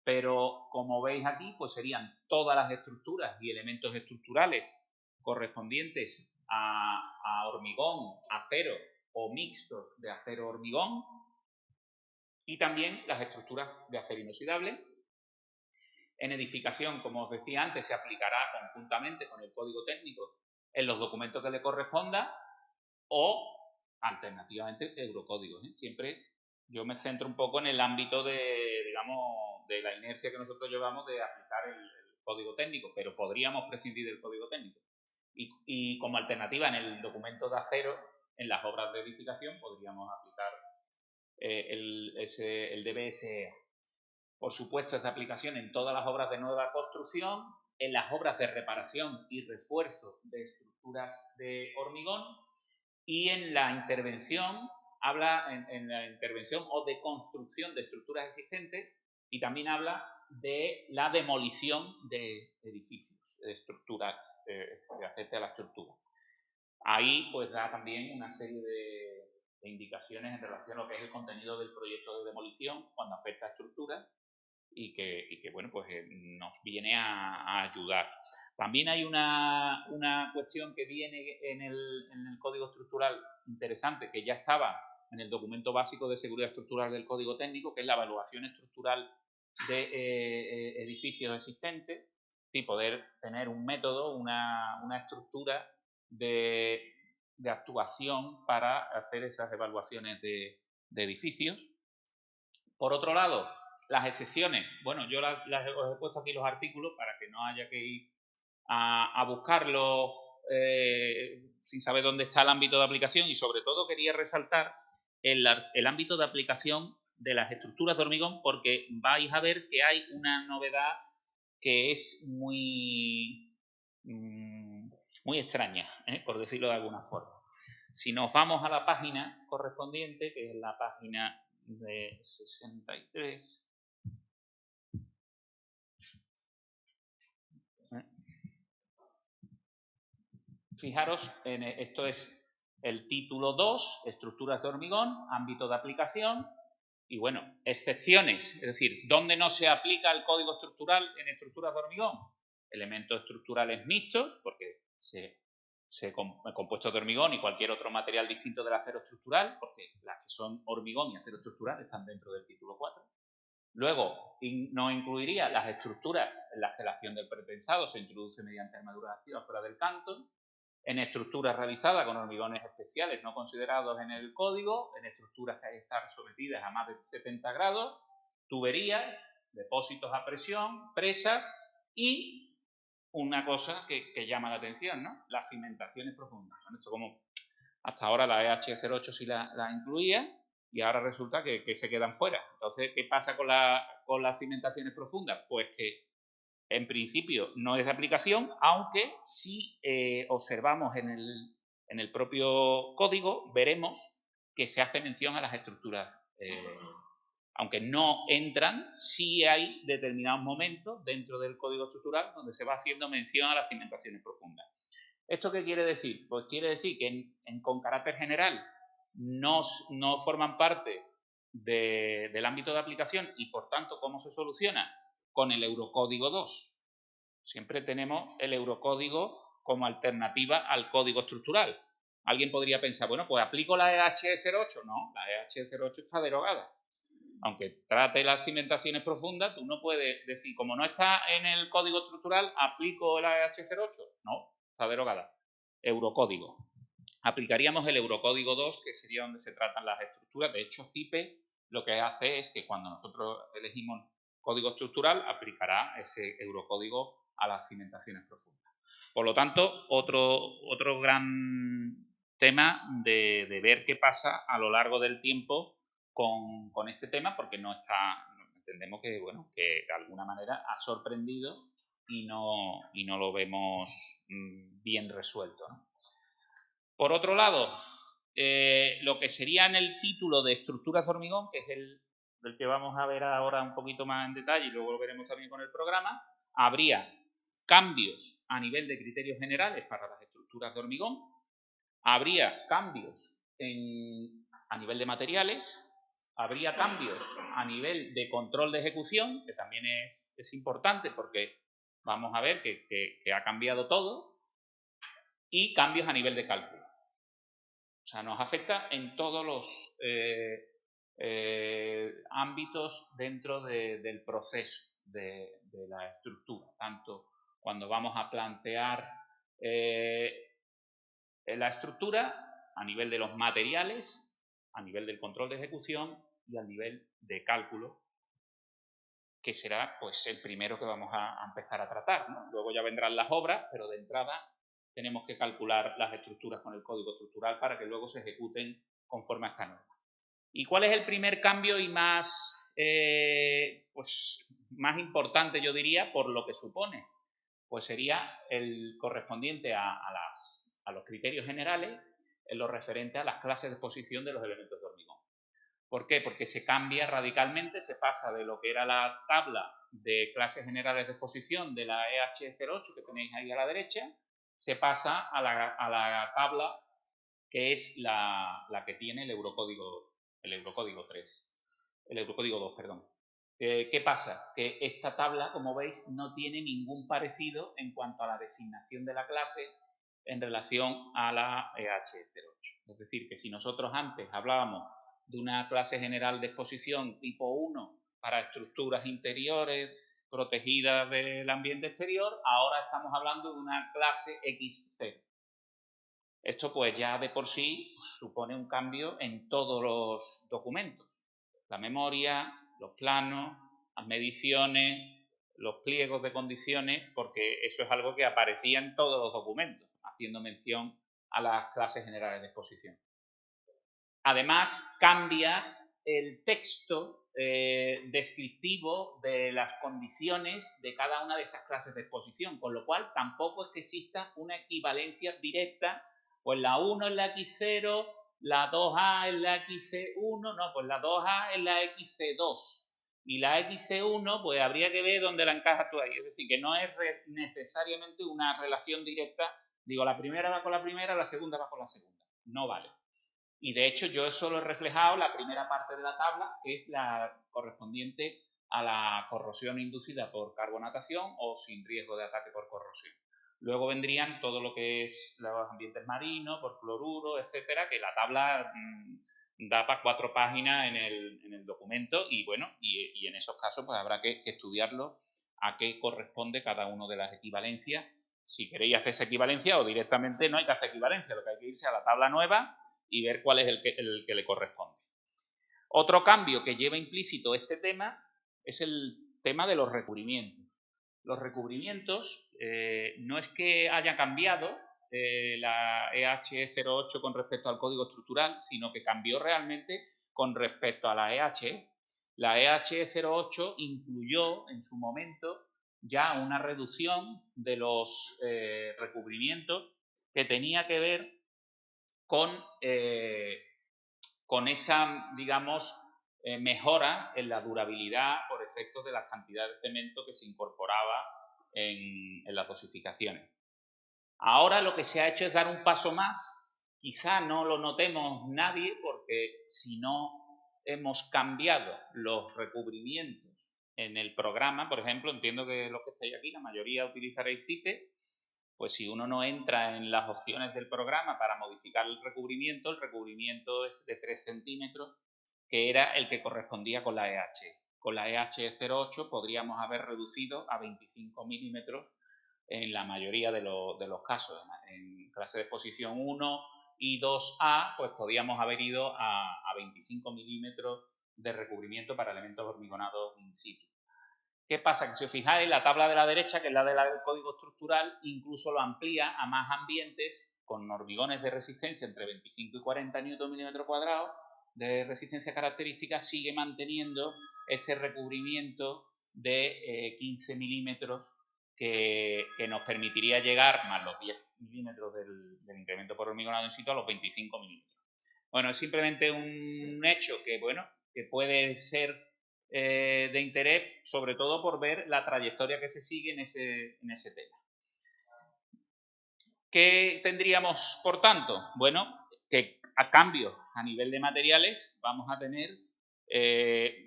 pero como veis aquí, pues serían todas las estructuras y elementos estructurales correspondientes a hormigón, acero o mixtos de acero-hormigón, y también las estructuras de acero inoxidable. En edificación, como os decía antes, se aplicará conjuntamente con el código técnico en los documentos que le corresponda o, alternativamente, eurocódigos. Siempre yo me centro un poco en el ámbito de, digamos, de la inercia que nosotros llevamos de aplicar el código técnico, pero podríamos prescindir del código técnico. Y como alternativa en el documento de acero, en las obras de edificación, podríamos aplicar el DBSEA. Por supuesto, es de aplicación en todas las obras de nueva construcción, en las obras de reparación y refuerzo de estructuras de hormigón y en la intervención, habla en la intervención o de construcción de estructuras existentes y también habla de la demolición de edificios, de estructuras, de hacerte a la estructura. Ahí pues da también una serie indicaciones en relación a lo que es el contenido del proyecto de demolición cuando afecta a estructuras y que bueno, pues nos viene a ayudar. También hay una cuestión que viene en el Código Estructural interesante, que ya estaba en el documento básico de seguridad estructural del Código Técnico, que es la evaluación estructural de edificios existentes y poder tener un método, una estructura de actuación para hacer esas evaluaciones de edificios. Por otro lado, las excepciones. Bueno, yo os he puesto aquí los artículos para que no haya que ir a buscarlo sin saber dónde está el ámbito de aplicación, y sobre todo quería resaltar el ámbito de aplicación de las estructuras de hormigón, porque vais a ver que hay una novedad que es muy extraña, por decirlo de alguna forma. Si nos vamos a la página correspondiente, que es la página de 63, fijaros, esto es el título 2, estructuras de hormigón, ámbito de aplicación, y bueno, excepciones, es decir, ¿dónde no se aplica el código estructural en estructuras de hormigón? Elementos estructurales mixtos, porque compuestos de hormigón y cualquier otro material distinto del acero estructural, porque las que son hormigón y acero estructural están dentro del título 4. Luego, no incluiría las estructuras en las que la acción del prepensado se introduce mediante armaduras activas fuera del canto, en estructuras realizadas con hormigones especiales no considerados en el código, en estructuras que hay que estar sometidas a más de 70 grados, tuberías, depósitos a presión, presas y una cosa que llama la atención, ¿no? Las cimentaciones profundas. Bueno, esto como hasta ahora la EH08 sí la incluía y ahora resulta que se quedan fuera. Entonces, ¿qué pasa con las cimentaciones profundas? Pues que en principio no es de aplicación, aunque si observamos en el propio código, veremos que se hace mención a las estructuras. Aunque no entran, sí hay determinados momentos dentro del código estructural donde se va haciendo mención a las cimentaciones profundas. ¿Esto qué quiere decir? Pues quiere decir que con carácter general no forman parte del ámbito de aplicación y por tanto, ¿cómo se soluciona? Con el Eurocódigo 2. Siempre tenemos el Eurocódigo como alternativa al código estructural. Alguien podría pensar, bueno, pues aplico la EH08. No, la EH08 está derogada. Aunque trate las cimentaciones profundas, tú no puedes decir, como no está en el código estructural, aplico la EH08. No, está derogada. Eurocódigo. Aplicaríamos el Eurocódigo 2, que sería donde se tratan las estructuras. De hecho, CIPE lo que hace es que cuando nosotros elegimos código estructural, aplicará ese Eurocódigo a las cimentaciones profundas. Por lo tanto, otro gran tema de ver qué pasa a lo largo del tiempo con este tema, porque entendemos que, bueno, que de alguna manera ha sorprendido y no lo vemos bien resuelto, ¿no? Por otro lado, lo que sería en el título de estructuras de hormigón, que es el que vamos a ver ahora un poquito más en detalle y luego lo veremos también con el programa, habría cambios a nivel de criterios generales para las estructuras de hormigón, habría cambios a nivel de materiales, habría cambios a nivel de control de ejecución, que también es importante porque vamos a ver que ha cambiado todo, y cambios a nivel de cálculo. O sea, nos afecta en todos los ámbitos dentro del proceso de la estructura, tanto cuando vamos a plantear la estructura a nivel de los materiales, a nivel del control de ejecución y a nivel de cálculo, que será pues el primero que vamos a empezar a tratar, ¿no? Luego ya vendrán las obras, pero de entrada tenemos que calcular las estructuras con el código estructural para que luego se ejecuten conforme a esta norma. ¿Y cuál es el primer cambio y más importante, yo diría, por lo que supone? Pues sería el correspondiente a los criterios generales en lo referente a las clases de exposición de los elementos de hormigón. ¿Por qué? Porque se cambia radicalmente, se pasa de lo que era la tabla de clases generales de exposición de la EH08 que tenéis ahí a la derecha, se pasa a la tabla que es la que tiene el Eurocódigo 3, el Eurocódigo 2, perdón. ¿Qué pasa? Que esta tabla, como veis, no tiene ningún parecido en cuanto a la designación de la clase en relación a la EH08. Es decir, que si nosotros antes hablábamos de una clase general de exposición tipo 1 para estructuras interiores protegidas del ambiente exterior, ahora estamos hablando de una clase X0. Esto pues ya de por sí supone un cambio en todos los documentos. La memoria, los planos, las mediciones, los pliegos de condiciones, porque eso es algo que aparecía en todos los documentos, haciendo mención a las clases generales de exposición. Además, cambia el texto descriptivo de las condiciones de cada una de esas clases de exposición, con lo cual tampoco es que exista una equivalencia directa, pues la 1 es la X0, la 2A es la XC1, no, pues la 2A es la XC2. Y la XC1, pues habría que ver dónde la encajas tú ahí. Es decir, que no es necesariamente una relación directa. Digo, la primera va con la primera, la segunda va con la segunda. No vale. Y de hecho, yo eso lo he reflejado en la primera parte de la tabla, que es la correspondiente a la corrosión inducida por carbonatación o sin riesgo de ataque por corrosión. Luego vendrían todo lo que es los ambientes marinos, por cloruro, etcétera, que la tabla da para 4 páginas en el documento y bueno, y en esos casos pues habrá que estudiarlo a qué corresponde cada una de las equivalencias. Si queréis hacer esa equivalencia o directamente no hay que hacer equivalencia, lo que hay que irse a la tabla nueva y ver cuál es el que le corresponde. Otro cambio que lleva implícito este tema es el tema de los recubrimientos. Los recubrimientos no es que haya cambiado la EH08 con respecto al código estructural, sino que cambió realmente con respecto a la EH. La EH08 incluyó en su momento ya una reducción de los recubrimientos que tenía que ver con esa, digamos, mejora en la durabilidad por efecto de las cantidades de cemento que se incorporaba en las dosificaciones. Ahora lo que se ha hecho es dar un paso más, quizá no lo notemos nadie porque si no hemos cambiado los recubrimientos en el programa, por ejemplo, entiendo que los que estáis aquí, la mayoría utilizaréis CIPE, pues si uno no entra en las opciones del programa para modificar el recubrimiento es de 3 centímetros, que era el que correspondía con la EH. Con la EH08 podríamos haber reducido a 25 milímetros en la mayoría de los casos. En clase de exposición 1 y 2A, pues podíamos haber ido a 25 milímetros de recubrimiento para elementos hormigonados in situ. ¿Qué pasa? Que si os fijáis, la tabla de la derecha, que es la del código estructural, incluso lo amplía a más ambientes con hormigones de resistencia entre 25 y 40 Nm² de resistencia característica, sigue manteniendo ese recubrimiento de 15 milímetros que nos permitiría llegar, más los 10 milímetros del incremento por hormigonado in situ, a los 25 milímetros. Bueno, es simplemente un hecho que, bueno, que puede ser de interés, sobre todo por ver la trayectoria que se sigue en ese tema. ¿Qué tendríamos, por tanto? Bueno, que a cambio a nivel de materiales vamos a tener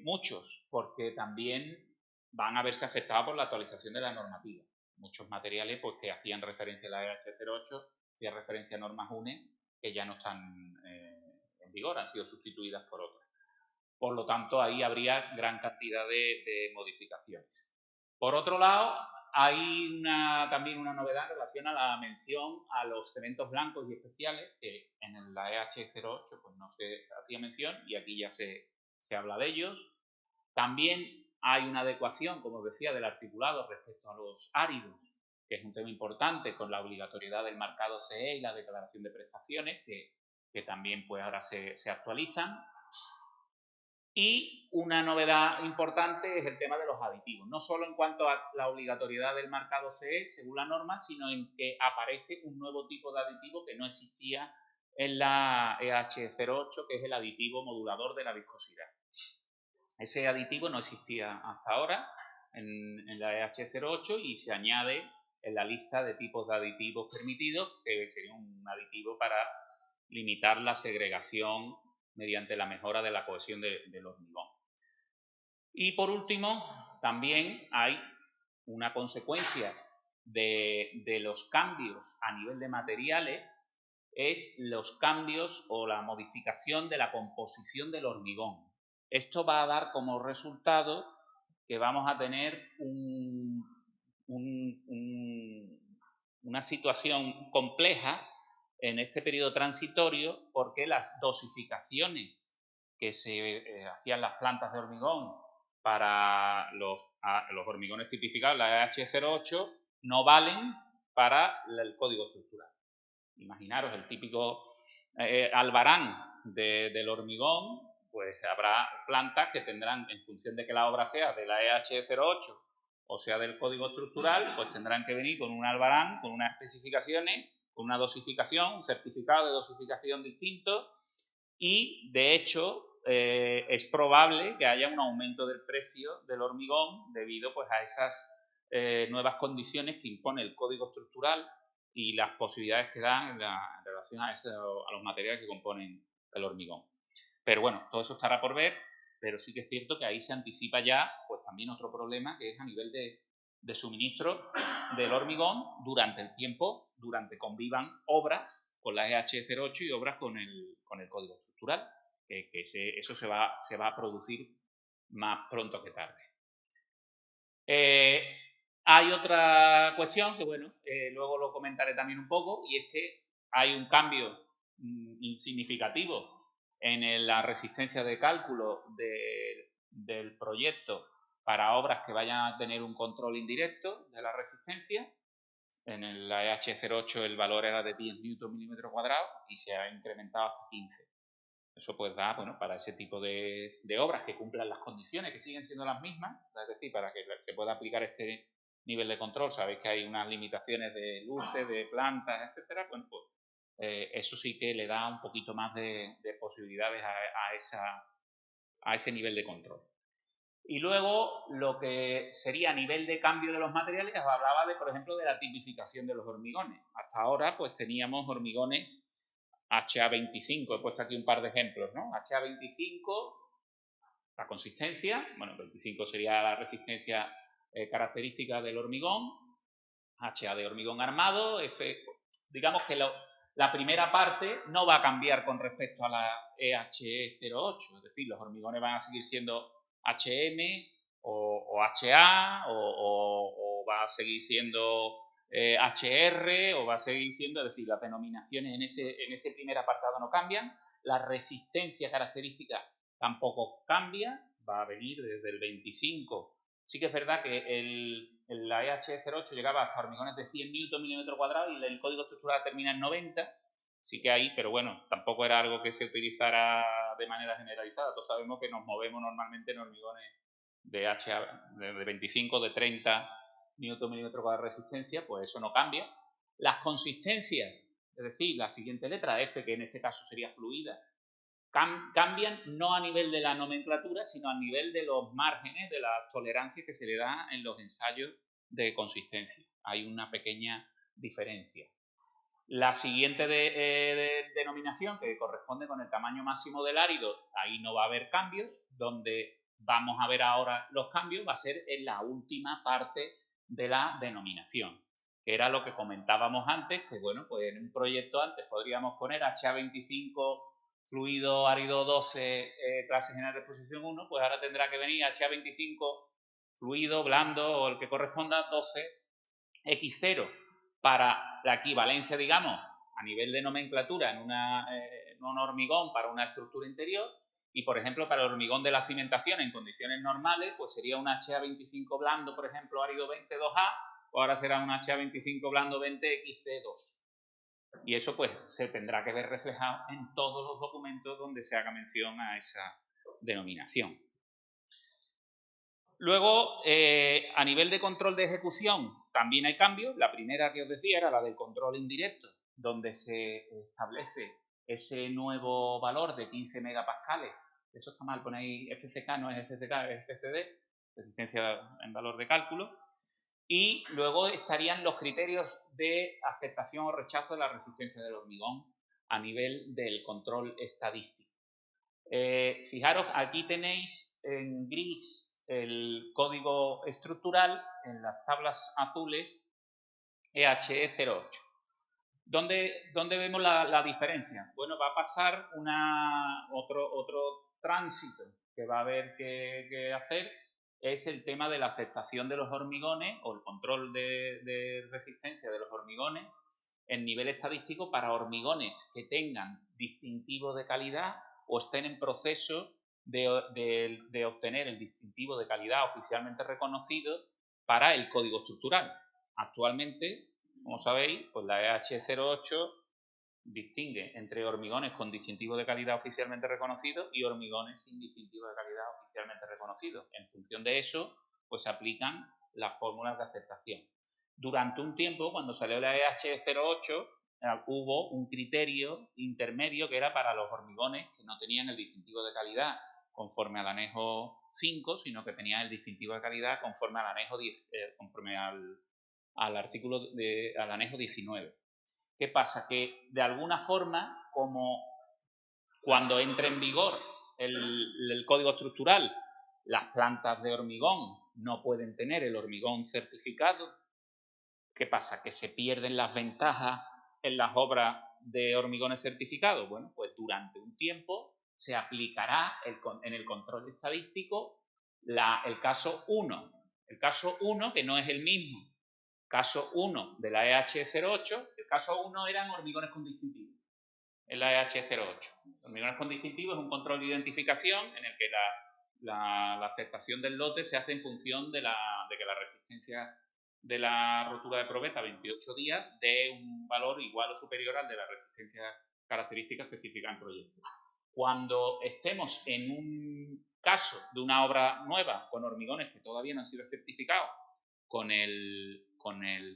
muchos, porque también van a verse afectados por la actualización de la normativa. Muchos materiales pues, que hacían referencia a la EH08, hacían referencia a normas UNE, que ya no están en vigor, han sido sustituidas por otras. Por lo tanto, ahí habría gran cantidad de modificaciones. Por otro lado, hay también una novedad en relación a la mención a los cementos blancos y especiales, que en la EH08 pues, no se hacía mención y aquí ya se habla de ellos. También hay una adecuación, como os decía, del articulado respecto a los áridos, que es un tema importante con la obligatoriedad del marcado CE y la declaración de prestaciones, que también pues, ahora se actualizan. Y una novedad importante es el tema de los aditivos, no solo en cuanto a la obligatoriedad del marcado CE según la norma, sino en que aparece un nuevo tipo de aditivo que no existía en la EH08, que es el aditivo modulador de la viscosidad. Ese aditivo no existía hasta ahora en la EH08 y se añade en la lista de tipos de aditivos permitidos, que sería un aditivo para limitar la segregación mediante la mejora de la cohesión del hormigón. Y por último, también hay una consecuencia de los cambios a nivel de materiales, es los cambios o la modificación de la composición del hormigón. Esto va a dar como resultado que vamos a tener una situación compleja en este periodo transitorio, porque las dosificaciones que se hacían las plantas de hormigón para los hormigones tipificados, la EH08, no valen para el código estructural. Imaginaros el típico albarán del hormigón, pues habrá plantas que tendrán, en función de que la obra sea de la EH08 o sea del código estructural, pues tendrán que venir con un albarán, con unas especificaciones, con una dosificación, un certificado de dosificación distinto, y de hecho es probable que haya un aumento del precio del hormigón debido pues a esas nuevas condiciones que impone el código estructural y las posibilidades que dan en relación a los materiales que componen el hormigón. Pero bueno, todo eso estará por ver, pero sí que es cierto que ahí se anticipa ya pues también otro problema, que es a nivel de suministro del hormigón durante el tiempo, durante convivan obras con la EH08 y obras con el código estructural, que eso se va a producir más pronto que tarde. Hay otra cuestión que, bueno, luego lo comentaré también un poco, y es que hay un cambio insignificativo en la resistencia de cálculo del proyecto para obras que vayan a tener un control indirecto de la resistencia. En la EH08 el valor era de 10 Nm/m² y se ha incrementado hasta 15. Eso pues da, bueno, para ese tipo de obras que cumplan las condiciones, que siguen siendo las mismas, es decir, para que se pueda aplicar este nivel de control. Sabéis que hay unas limitaciones de luces, de plantas, etcétera. Bueno, pues eso sí que le da un poquito más de posibilidades a ese nivel de control. Y luego, lo que sería a nivel de cambio de los materiales, os hablaba por ejemplo, de la tipificación de los hormigones. Hasta ahora, pues teníamos hormigones HA25, he puesto aquí un par de ejemplos, ¿no? HA25, la consistencia, bueno, 25 sería la resistencia característica del hormigón, HA de hormigón armado, digamos que la primera parte no va a cambiar con respecto a la EH08, es decir, los hormigones van a seguir siendo HM o HA o va a seguir siendo HR o va a seguir siendo, es decir, las denominaciones en ese primer apartado no cambian, la resistencia característica tampoco cambia, va a venir desde el 25. Sí que es verdad que la EH08 llegaba hasta hormigones de 100 Nm/m² y el código estructural termina en 90, sí que ahí, pero bueno, tampoco era algo que se utilizara de manera generalizada. Todos sabemos que nos movemos normalmente en hormigones de 25, de 30 Nm/m² de resistencia, pues eso no cambia. Las consistencias, es decir, la siguiente letra, F, que en este caso sería fluida, cambian no a nivel de la nomenclatura, sino a nivel de los márgenes, de las tolerancias que se le da en los ensayos de consistencia. Hay una pequeña diferencia. La siguiente denominación, que corresponde con el tamaño máximo del árido, ahí no va a haber cambios. Donde vamos a ver ahora los cambios va a ser en la última parte de la denominación, que era lo que comentábamos antes, que bueno, pues en un proyecto antes podríamos poner HA25 fluido árido 12 clase general de exposición 1, pues ahora tendrá que venir HA25 fluido blando o el que corresponda 12 X0 para la equivalencia, digamos, a nivel de nomenclatura en un hormigón para una estructura interior, y por ejemplo para el hormigón de la cimentación en condiciones normales pues sería un HA25 blando, por ejemplo árido 20 2A, o ahora será un HA25 blando 20 XT2. Y eso pues se tendrá que ver reflejado en todos los documentos donde se haga mención a esa denominación. Luego, a nivel de control de ejecución también hay cambios. La primera que os decía era la del control indirecto, donde se establece ese nuevo valor de 15 megapascales. Eso está mal, ponéis FCK, no es FCK, es FCD, resistencia en valor de cálculo. Y luego estarían los criterios de aceptación o rechazo de la resistencia del hormigón a nivel del control estadístico. Fijaros, aquí tenéis en gris el código estructural, en las tablas azules EHE08. ¿Dónde vemos la diferencia? Bueno, va a pasar otro tránsito que va a haber que hacer, es el tema de la aceptación de los hormigones o el control de resistencia de los hormigones en nivel estadístico para hormigones que tengan distintivo de calidad o estén en proceso de obtener el distintivo de calidad oficialmente reconocido para el código estructural. Actualmente, como sabéis, pues la EH08 distingue entre hormigones con distintivo de calidad oficialmente reconocido y hormigones sin distintivo de calidad oficialmente reconocido. En función de eso, pues se aplican las fórmulas de aceptación. Durante un tiempo, cuando salió la EH08, hubo un criterio intermedio que era para los hormigones que no tenían el distintivo de calidad conforme al anejo 5, sino que tenían el distintivo de calidad conforme al anejo 10, conforme al anejo 19. ¿Qué pasa? Que de alguna forma, como cuando entre en vigor el código estructural, las plantas de hormigón no pueden tener el hormigón certificado. ¿Qué pasa? Que se pierden las ventajas en las obras de hormigones certificados. Bueno, pues durante un tiempo se aplicará en el control estadístico el caso 1. El caso 1, que no es el mismo. Caso 1 de la EH08, el caso 1 eran hormigones con distintivo, en la EH08. Hormigones con distintivo es un control de identificación en el que la aceptación del lote se hace en función de que la resistencia de la rotura de probeta a 28 días dé un valor igual o superior al de la resistencia característica específica en proyecto. Cuando estemos en un caso de una obra nueva con hormigones que todavía no han sido certificados con el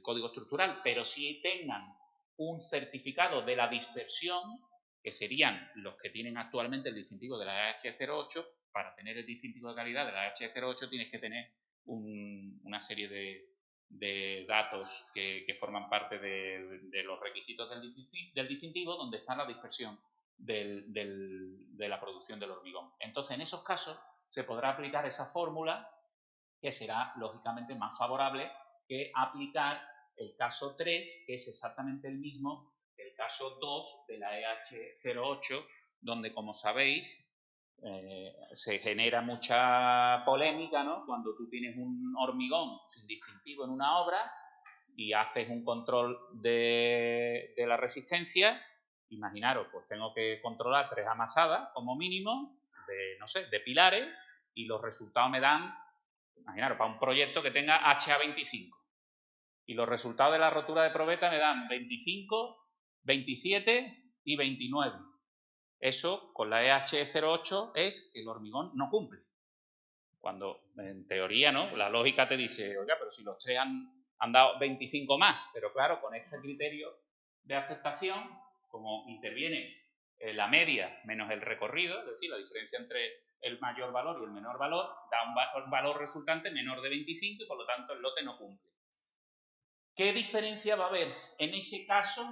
código estructural, pero sí tengan un certificado de la dispersión, que serían los que tienen actualmente el distintivo de la EH08, para tener el distintivo de calidad de la EH08 tienes que tener una serie de datos que forman parte de los requisitos del distintivo, donde está la dispersión de la producción del hormigón. Entonces, en esos casos se podrá aplicar esa fórmula, que será lógicamente más favorable que aplicar el caso 3, que es exactamente el mismo que el caso 2 de la EH08, donde, como sabéis, se genera mucha polémica, ¿no? Cuando tú tienes un hormigón sin distintivo en una obra y haces un control de la resistencia. Imaginaros, pues tengo que controlar 3 amasadas como mínimo de pilares, y los resultados me dan, imaginaros, para un proyecto que tenga HA25, y los resultados de la rotura de probeta me dan 25, 27 y 29. Eso con la EH08 es que el hormigón no cumple. Cuando en teoría, ¿no?, la lógica te dice, oiga, pero si los 3 han dado 25 más, pero claro, con este criterio de aceptación, como interviene la media menos el recorrido, es decir, la diferencia entre el mayor valor y el menor valor, da un valor resultante menor de 25 y por lo tanto el lote no cumple. ¿Qué diferencia va a haber en ese caso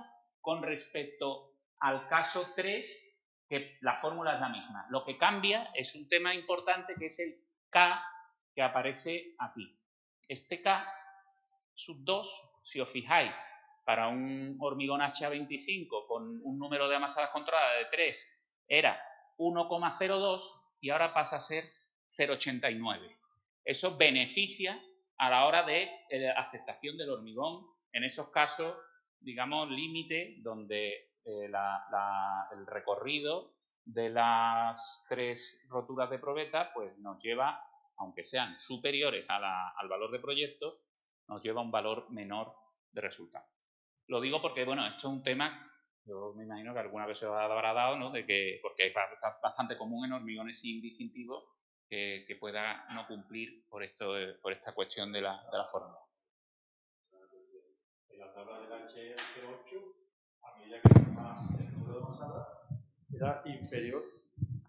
con respecto al caso 3, que la fórmula es la misma? Lo que cambia es un tema importante, que es el K que aparece aquí. Este K sub 2, si os fijáis, para un hormigón HA25 con un número de amasadas controladas de 3 era 1,02 y ahora pasa a ser 0,89. Eso beneficia a la hora de aceptación del hormigón en esos casos, digamos, límite, donde el recorrido de las 3 roturas de probeta pues nos lleva, aunque sean superiores al valor de proyecto, nos lleva a un valor menor de resultado. Lo digo porque, bueno, esto es un tema, yo me imagino que alguna vez se os habrá dado, ¿no?, porque es bastante común en hormigones sin distintivo que pueda no cumplir por esta cuestión de la fórmula. En la tabla del H08, a medida que más el número de masadas era inferior.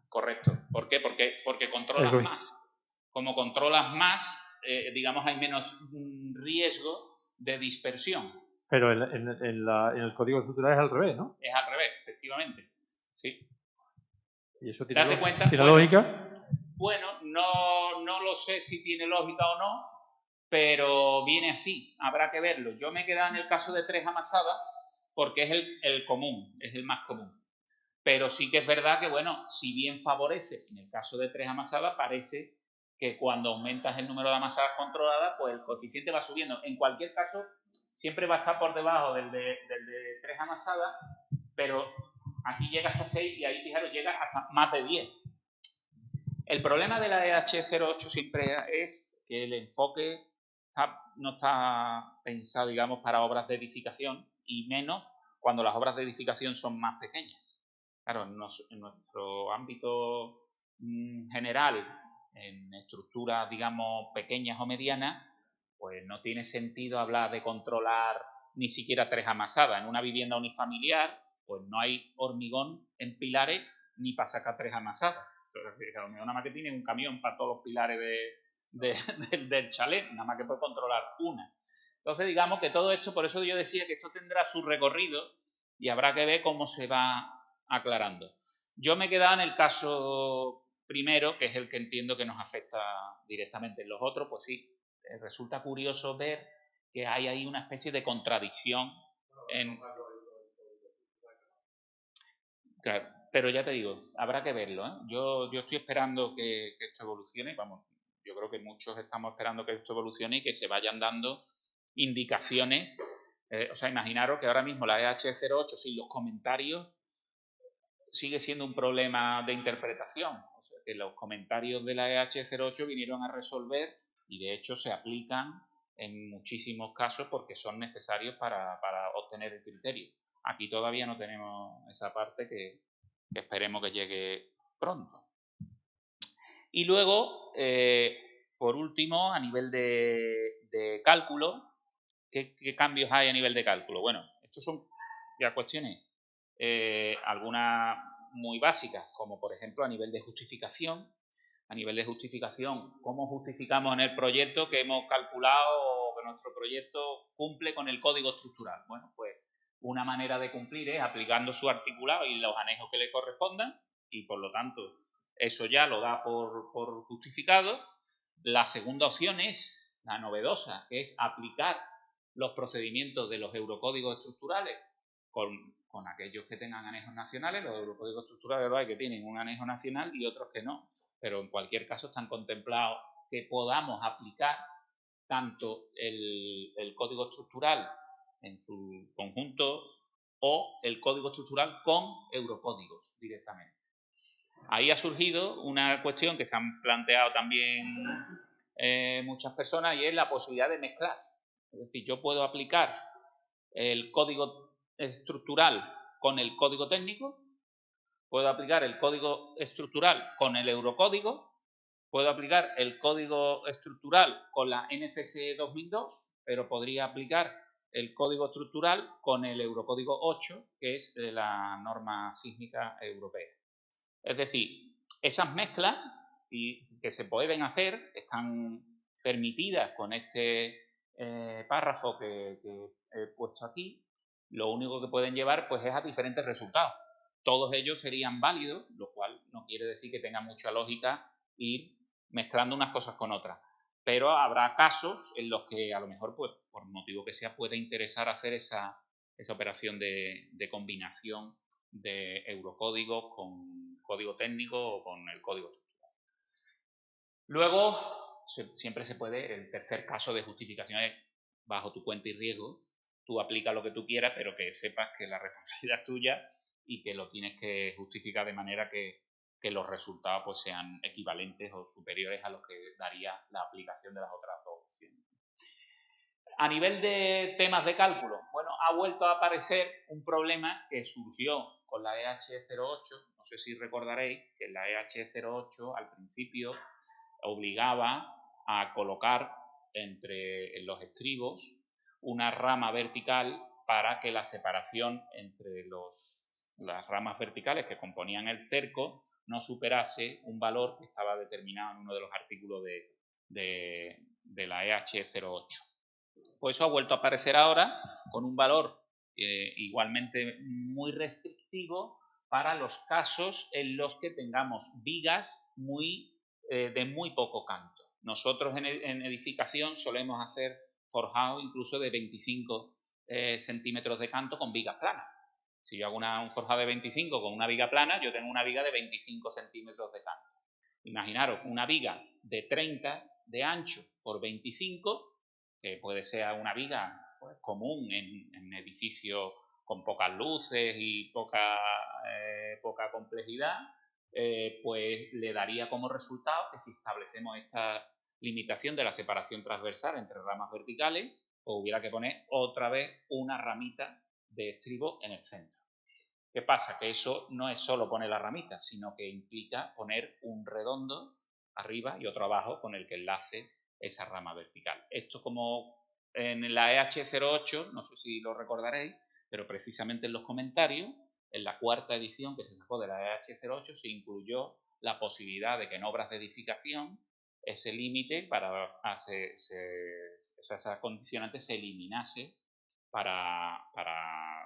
Correcto. ¿Por qué? Porque controlas más. Como controlas más, digamos, hay menos riesgo de dispersión. Pero en el código estructural es al revés, ¿no? Es al revés, efectivamente. Sí. ¿Y eso tiene, Date cuenta, ¿tiene bueno, lógica? Bueno, no lo sé si tiene lógica o no, pero viene así, habrá que verlo. Yo me he quedado en el caso de 3 amasadas porque es el común, es el más común. Pero sí que es verdad que, bueno, si bien favorece, en el caso de 3 amasadas, parece que cuando aumentas el número de amasadas controladas, pues el coeficiente va subiendo. En cualquier caso, siempre va a estar por debajo del de 3 amasadas, pero aquí llega hasta 6 y ahí, fijaros, llega hasta más de 10. El problema de la EH08 siempre es que el enfoque no está pensado, digamos, para obras de edificación y menos cuando las obras de edificación son más pequeñas. Claro, en nuestro ámbito general, en estructuras, digamos, pequeñas o medianas, pues no tiene sentido hablar de controlar ni siquiera 3 amasadas. En una vivienda unifamiliar, pues no hay hormigón en pilares ni para sacar 3 amasadas. A lo mejor nada más que tiene un camión para todos los pilares del chalet, nada más que puede controlar una. Entonces, digamos que todo esto, por eso yo decía que esto tendrá su recorrido y habrá que ver cómo se va aclarando. Yo me he quedado en el caso primero, que es el que entiendo que nos afecta directamente. En los otros, pues sí, resulta curioso ver que hay ahí una especie de contradicción en... Claro, pero ya te digo, habrá que verlo, ¿eh? Yo estoy esperando que esto evolucione, vamos, yo creo que muchos estamos esperando que esto evolucione y que se vayan dando indicaciones. O sea, imaginaros que ahora mismo la EH08 sin los comentarios sigue siendo un problema de interpretación. O sea, que los comentarios de la EH08 vinieron a resolver y de hecho se aplican en muchísimos casos porque son necesarios para obtener el criterio. Aquí todavía no tenemos esa parte que esperemos que llegue pronto. Y luego, por último, a nivel de cálculo, ¿qué cambios hay a nivel de cálculo? Bueno, estos son ya cuestiones, algunas muy básicas, como por ejemplo a nivel de justificación. A nivel de justificación, ¿cómo justificamos en el proyecto que hemos calculado o que nuestro proyecto cumple con el código estructural? Bueno, pues una manera de cumplir es aplicando su articulado y los anejos que le correspondan y por lo tanto eso ya lo da por justificado. La segunda opción es la novedosa, que es aplicar los procedimientos de los eurocódigos estructurales con aquellos que tengan anejos nacionales. Los eurocódigos estructurales los hay que tienen un anejo nacional y otros que no, pero en cualquier caso están contemplados que podamos aplicar tanto el código estructural en su conjunto o el código estructural con eurocódigos directamente. Ahí ha surgido una cuestión que se han planteado también muchas personas y es la posibilidad de mezclar. Es decir, yo puedo aplicar el código estructural con el código técnico, puedo aplicar el código estructural con el eurocódigo, puedo aplicar el código estructural con la NCC 2002, pero podría aplicar el código estructural con el Eurocódigo 8, que es la norma sísmica europea. Es decir, esas mezclas que se pueden hacer están permitidas con este párrafo que he puesto aquí. Lo único que pueden llevar pues es a diferentes resultados. Todos ellos serían válidos, lo cual no quiere decir que tenga mucha lógica ir mezclando unas cosas con otras. Pero habrá casos en los que a lo mejor, pues, por motivo que sea, puede interesar hacer esa operación de combinación de eurocódigos con código técnico o con el código estructural. Luego, siempre se puede, el tercer caso de justificación es bajo tu cuenta y riesgo. Tú aplicas lo que tú quieras, pero que sepas que la responsabilidad es tuya y que lo tienes que justificar de manera que los resultados pues sean equivalentes o superiores a los que daría la aplicación de las otras dos opciones. A nivel de temas de cálculo, bueno, ha vuelto a aparecer un problema que surgió con la EH08. No sé si recordaréis que la EH08 al principio obligaba a colocar entre los estribos una rama vertical para que la separación entre las ramas verticales que componían el cerco no superase un valor que estaba determinado en uno de los artículos de la EH08. Pues eso ha vuelto a aparecer ahora con un valor igualmente muy restrictivo para los casos en los que tengamos vigas de muy poco canto. Nosotros en edificación solemos hacer forjado incluso de 25 centímetros de canto con vigas planas. Si yo hago un forjado de 25 con una viga plana, yo tengo una viga de 25 centímetros de canto. Imaginaros una viga de 30 de ancho por 25, que puede ser una viga pues, común en edificios con pocas luces y poca complejidad, pues le daría como resultado que si establecemos esta limitación de la separación transversal entre ramas verticales, pues hubiera que poner otra vez una ramita de estribo en el centro. ¿Qué pasa? Que eso no es solo poner la ramita, sino que implica poner un redondo arriba y otro abajo con el que enlace esa rama vertical. Esto como en la EH08, no sé si lo recordaréis, pero precisamente en los comentarios, en la cuarta edición que se sacó de la EH08 se incluyó la posibilidad de que en obras de edificación ese límite para esa condicionante se eliminase para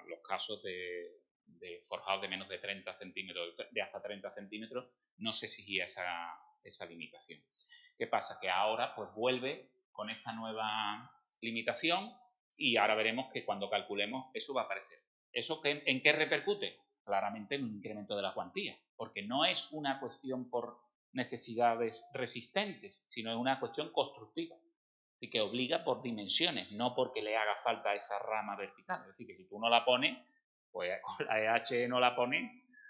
los casos de forjados de menos de 30 centímetros, de hasta 30 centímetros, no se exigía esa limitación. ¿Qué pasa? Que ahora pues vuelve con esta nueva limitación y ahora veremos que cuando calculemos eso va a aparecer. ¿Eso en qué repercute? Claramente en un incremento de la cuantía, porque no es una cuestión por necesidades resistentes, sino es una cuestión constructiva. Así que obliga por dimensiones, no porque le haga falta esa rama vertical. Es decir, que si tú no la pones, pues con la EH no la pones,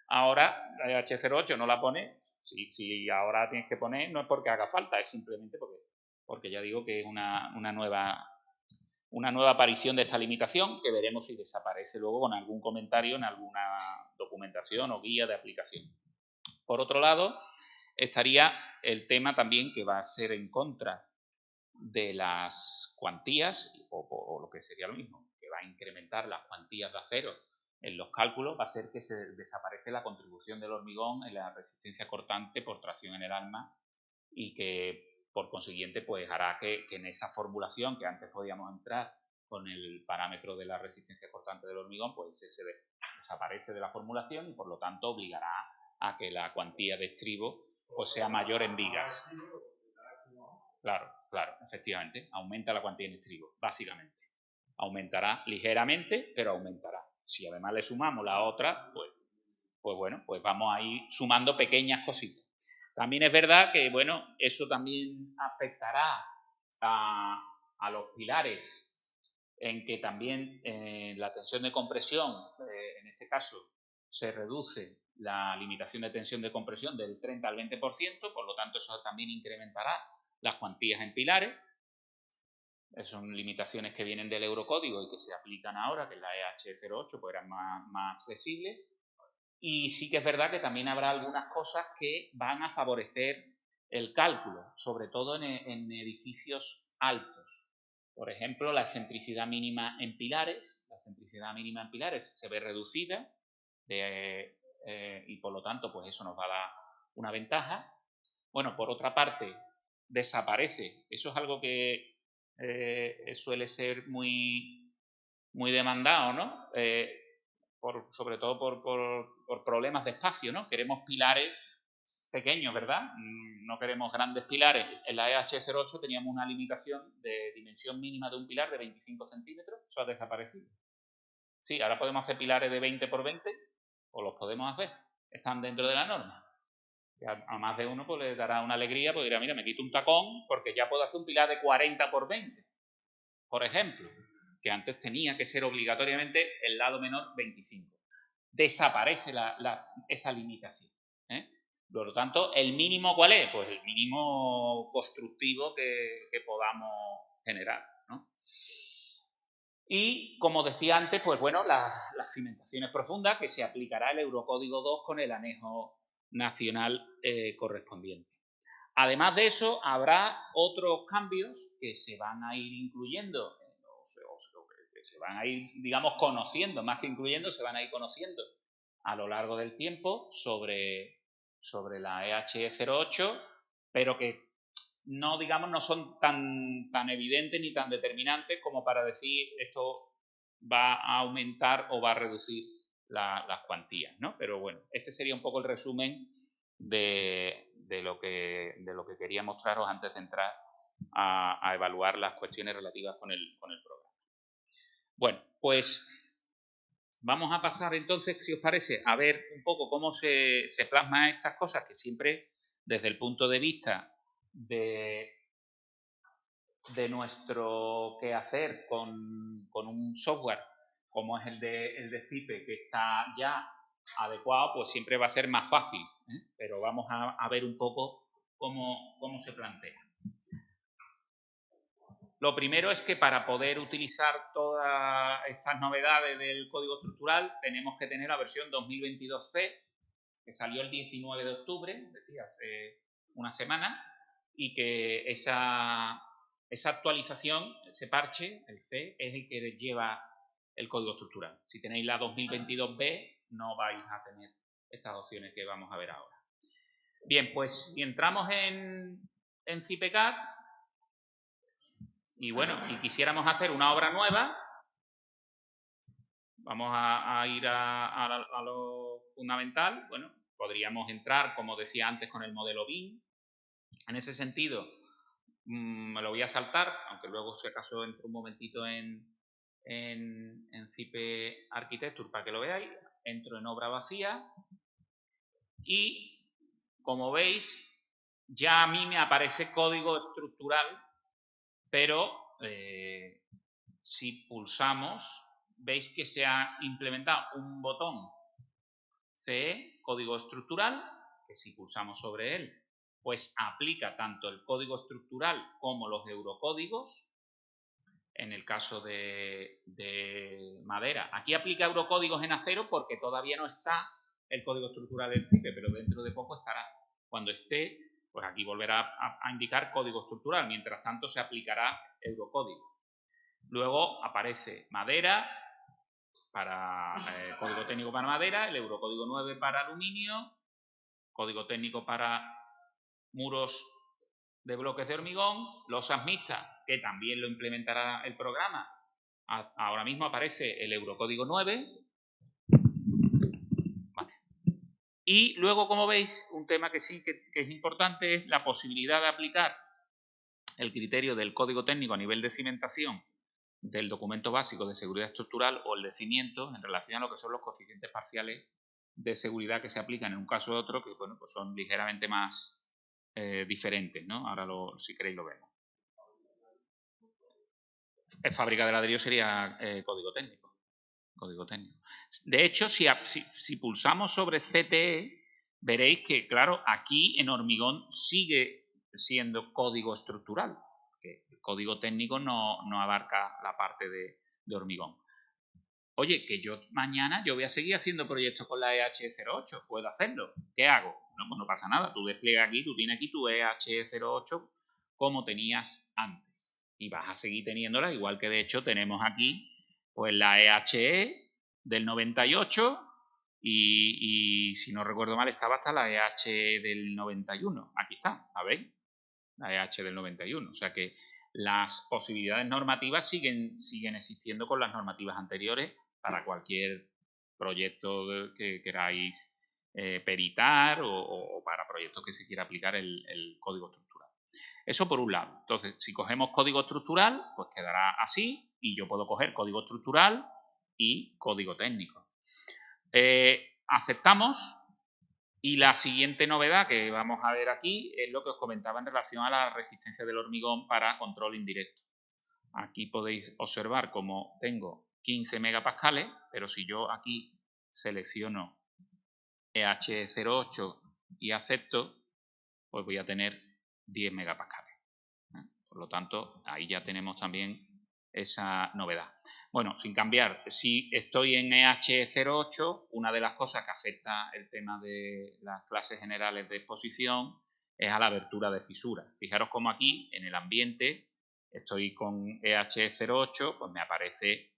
ahora la EH08 no la pones, si ahora tienes que poner, no es porque haga falta, es simplemente porque ya digo que es una nueva aparición de esta limitación que veremos si desaparece luego con algún comentario en alguna documentación o guía de aplicación. Por otro lado, estaría el tema también que va a ser en contra de las cuantías, o lo que sería lo mismo, que va a incrementar las cuantías de acero en los cálculos, va a ser que se desaparece la contribución del hormigón en la resistencia cortante por tracción en el alma y que por consiguiente pues hará que en esa formulación que antes podíamos entrar con el parámetro de la resistencia cortante del hormigón, pues ese desaparece de la formulación y por lo tanto obligará a que la cuantía de estribo pues sea mayor en vigas. Claro, efectivamente, aumenta la cuantía en estribo, básicamente. Aumentará ligeramente, pero aumentará. Si además le sumamos la otra, pues bueno, pues vamos a ir sumando pequeñas cositas. También es verdad que, bueno, eso también afectará a los pilares, en que también la tensión de compresión, en este caso, se reduce la limitación de tensión de compresión del 30 al 20%, por lo tanto eso también incrementará las cuantías en pilares. Son limitaciones que vienen del Eurocódigo y que se aplican ahora, que en la EH08 pues eran más flexibles. Y sí que es verdad que también habrá algunas cosas que van a favorecer el cálculo, sobre todo en edificios altos. Por ejemplo, la excentricidad mínima en pilares. La excentricidad mínima en pilares se ve reducida y por lo tanto pues eso nos va a dar una ventaja. Bueno, por otra parte, desaparece. Eso es algo que suele ser muy demandado, ¿no? Sobre todo por problemas de espacio, ¿no? Queremos pilares pequeños, ¿verdad? No queremos grandes pilares. En la EH08 teníamos una limitación de dimensión mínima de un pilar de 25 centímetros. Eso ha desaparecido. Sí, ahora podemos hacer pilares de 20 por 20 o los podemos hacer. Están dentro de la norma. A más de uno pues le dará una alegría, pues dirá, mira, me quito un tacón porque ya puedo hacer un pilar de 40 por 20, por ejemplo, que antes tenía que ser obligatoriamente el lado menor 25. Desaparece esa limitación. Por lo tanto, ¿el mínimo cuál es? Pues el mínimo constructivo que podamos generar, ¿no? Y, como decía antes, pues bueno, las cimentaciones profundas, que se aplicará el Eurocódigo 2 con el anejo nacional correspondiente. Además de eso, habrá otros cambios que se van a ir incluyendo, que se van a ir, digamos, conociendo, más que incluyendo, se van a ir conociendo a lo largo del tiempo sobre la EH08, pero que no, digamos, no son tan evidentes ni tan determinantes como para decir esto va a aumentar o va a reducir las cuantías, ¿no? Pero bueno, este sería un poco el resumen de lo que quería mostraros antes de entrar a evaluar las cuestiones relativas con el programa. Bueno, pues vamos a pasar entonces, si os parece, a ver un poco cómo se plasman estas cosas, que siempre desde el punto de vista de nuestro quehacer con un software como es el de CIPE, que está ya adecuado, pues siempre va a ser más fácil, ¿eh? Pero vamos a ver un poco cómo se plantea. Lo primero es que para poder utilizar todas estas novedades del código estructural tenemos que tener la versión 2022C, que salió el 19 de octubre, es decir, hace una semana, y que esa actualización, ese parche, el C, es el que lleva el código estructural. Si tenéis la 2022B, no vais a tener estas opciones que vamos a ver ahora. Bien, pues si entramos en CIPECAD, y bueno, y quisiéramos hacer una obra nueva, vamos a ir a lo fundamental. Bueno, podríamos entrar, como decía antes, con el modelo BIM. En ese sentido, me lo voy a saltar, aunque luego, si acaso, entro un momentito en CIPE Architecture para que lo veáis. Entro en obra vacía y, como veis, ya a mí me aparece código estructural, pero si pulsamos, veis que se ha implementado un botón CE, código estructural, que si pulsamos sobre él, pues aplica tanto el código estructural como los eurocódigos. En el caso de madera, aquí aplica eurocódigos en acero porque todavía no está el código estructural del CIPE, pero dentro de poco estará. Cuando esté, pues aquí volverá a indicar código estructural. Mientras tanto, se aplicará eurocódigo. Luego aparece madera, para código técnico para madera, el eurocódigo 9 para aluminio, código técnico para muros de bloques de hormigón, losas mixtas, que también lo implementará el programa. Ahora mismo aparece el eurocódigo 9. Vale. Y luego, como veis, un tema que sí que es importante es la posibilidad de aplicar el criterio del código técnico a nivel de cimentación del documento básico de seguridad estructural o el de cimientos en relación a lo que son los coeficientes parciales de seguridad que se aplican en un caso u otro, que bueno, pues son ligeramente más diferentes, ¿no? Ahora, si queréis, lo vemos. En fábrica de ladrillo sería código técnico. Código técnico. De hecho, si pulsamos sobre CTE, veréis que, claro, aquí en hormigón sigue siendo código estructural. Que el código técnico no abarca la parte de hormigón. Oye, que yo mañana voy a seguir haciendo proyectos con la EH08, puedo hacerlo. ¿Qué hago? No, pues no pasa nada, tú despliegas aquí, tú tienes aquí tu EH08 como tenías antes. Y vas a seguir teniéndola, igual que de hecho tenemos aquí pues la EHE del 98 y si no recuerdo mal estaba hasta la EH del 91. Aquí está, ¿sabéis? La EH del 91. O sea que las posibilidades normativas siguen existiendo con las normativas anteriores para cualquier proyecto que queráis peritar o para proyectos que se quiera aplicar el código estructural. Eso por un lado. Entonces, si cogemos código estructural, pues quedará así y yo puedo coger código estructural y código técnico. Aceptamos. Y la siguiente novedad que vamos a ver aquí es lo que os comentaba en relación a la resistencia del hormigón para control indirecto. Aquí podéis observar cómo tengo 15 megapascales, pero si yo aquí selecciono EH08 y acepto, pues voy a tener 10 megapascales. Por lo tanto, ahí ya tenemos también esa novedad. Bueno, sin cambiar, si estoy en EH08, una de las cosas que afecta el tema de las clases generales de exposición es a la abertura de fisuras. Fijaros cómo aquí, en el ambiente, estoy con EH08, pues me aparece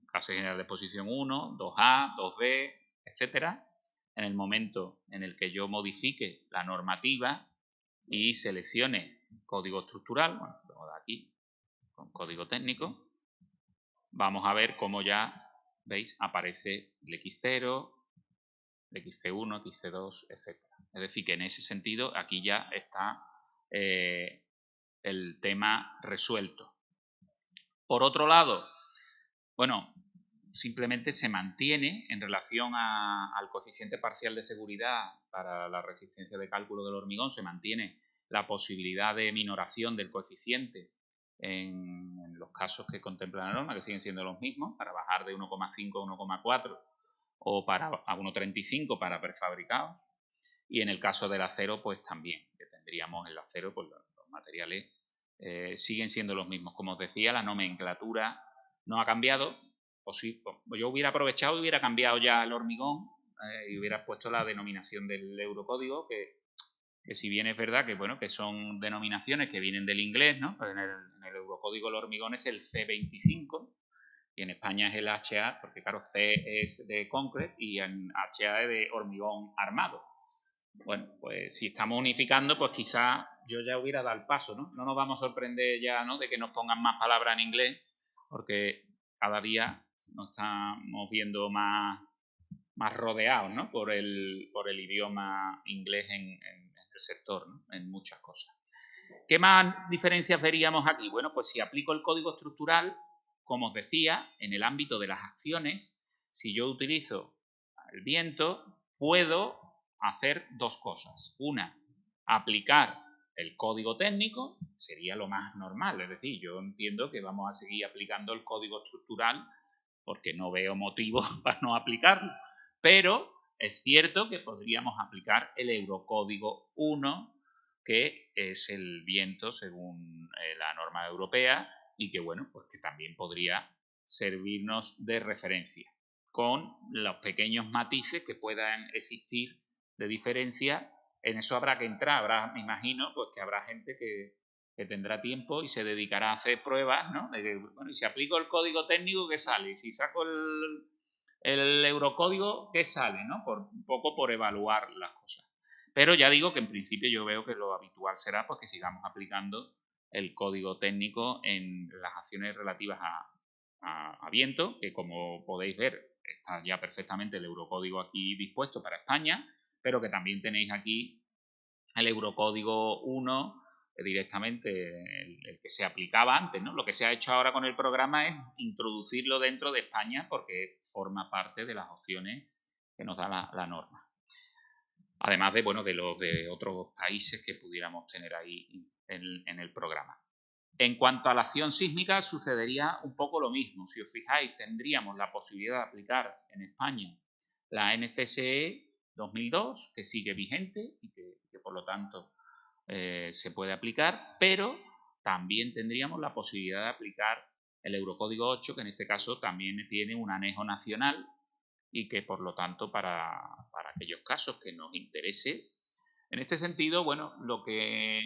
clase general de exposición 1, 2A, 2B, etcétera. En el momento en el que yo modifique la normativa y seleccione código estructural, bueno, lo de aquí, con código técnico, vamos a ver cómo ya, ¿veis? Aparece el X0, el XC1, XC2, etc. Es decir, que en ese sentido aquí ya está el tema resuelto. Por otro lado, bueno, simplemente se mantiene en relación al coeficiente parcial de seguridad para la resistencia de cálculo del hormigón, se mantiene la posibilidad de minoración del coeficiente en los casos que contempla la norma, que siguen siendo los mismos, para bajar de 1,5 a 1,4 o a 1,35 para prefabricados. Y en el caso del acero, pues también, que tendríamos el acero, pues los materiales siguen siendo los mismos. Como os decía, la nomenclatura no ha cambiado. O sí, pues yo hubiera aprovechado y hubiera cambiado ya el hormigón y hubiera puesto la denominación del eurocódigo, que si bien es verdad que, bueno, que son denominaciones que vienen del inglés, ¿no? Pues en el eurocódigo el hormigón es el C25 y en España es el HA, porque claro, C es de concrete y en HA es de hormigón armado. Bueno, pues si estamos unificando, pues quizás yo ya hubiera dado el paso, ¿no? No nos vamos a sorprender ya, ¿no?, de que nos pongan más palabras en inglés, porque cada día nos estamos viendo más rodeados, ¿no?, por el idioma inglés en el sector, ¿no?, en muchas cosas. ¿Qué más diferencias veríamos aquí? Bueno, pues si aplico el código estructural, como os decía, en el ámbito de las acciones, si yo utilizo el viento, puedo hacer dos cosas. Una, aplicar el código técnico, sería lo más normal, es decir, yo entiendo que vamos a seguir aplicando el código estructural porque no veo motivo para no aplicarlo, pero es cierto que podríamos aplicar el Eurocódigo 1, que es el viento según la norma europea y que, bueno, pues que también podría servirnos de referencia, con los pequeños matices que puedan existir de diferencia. En eso habrá que entrar, me imagino, pues que habrá gente que tendrá tiempo y se dedicará a hacer pruebas, ¿no? De que, bueno, y si aplico el código técnico, ¿qué sale? Y si saco el eurocódigo, ¿qué sale? ¿No? Un poco por evaluar las cosas. Pero ya digo que en principio yo veo que lo habitual será pues que sigamos aplicando el código técnico en las acciones relativas a viento, que como podéis ver está ya perfectamente el eurocódigo aquí dispuesto para España, pero que también tenéis aquí el eurocódigo 1 directamente el que se aplicaba antes, ¿no? Lo que se ha hecho ahora con el programa es introducirlo dentro de España porque forma parte de las opciones que nos da la norma. Además de, bueno, de otros países que pudiéramos tener ahí en el programa. En cuanto a la acción sísmica, sucedería un poco lo mismo. Si os fijáis, tendríamos la posibilidad de aplicar en España la NFSE 2002, que sigue vigente y que por lo tanto se puede aplicar, pero también tendríamos la posibilidad de aplicar el Eurocódigo 8, que en este caso también tiene un anejo nacional y que por lo tanto para aquellos casos que nos interese. En este sentido, bueno, lo que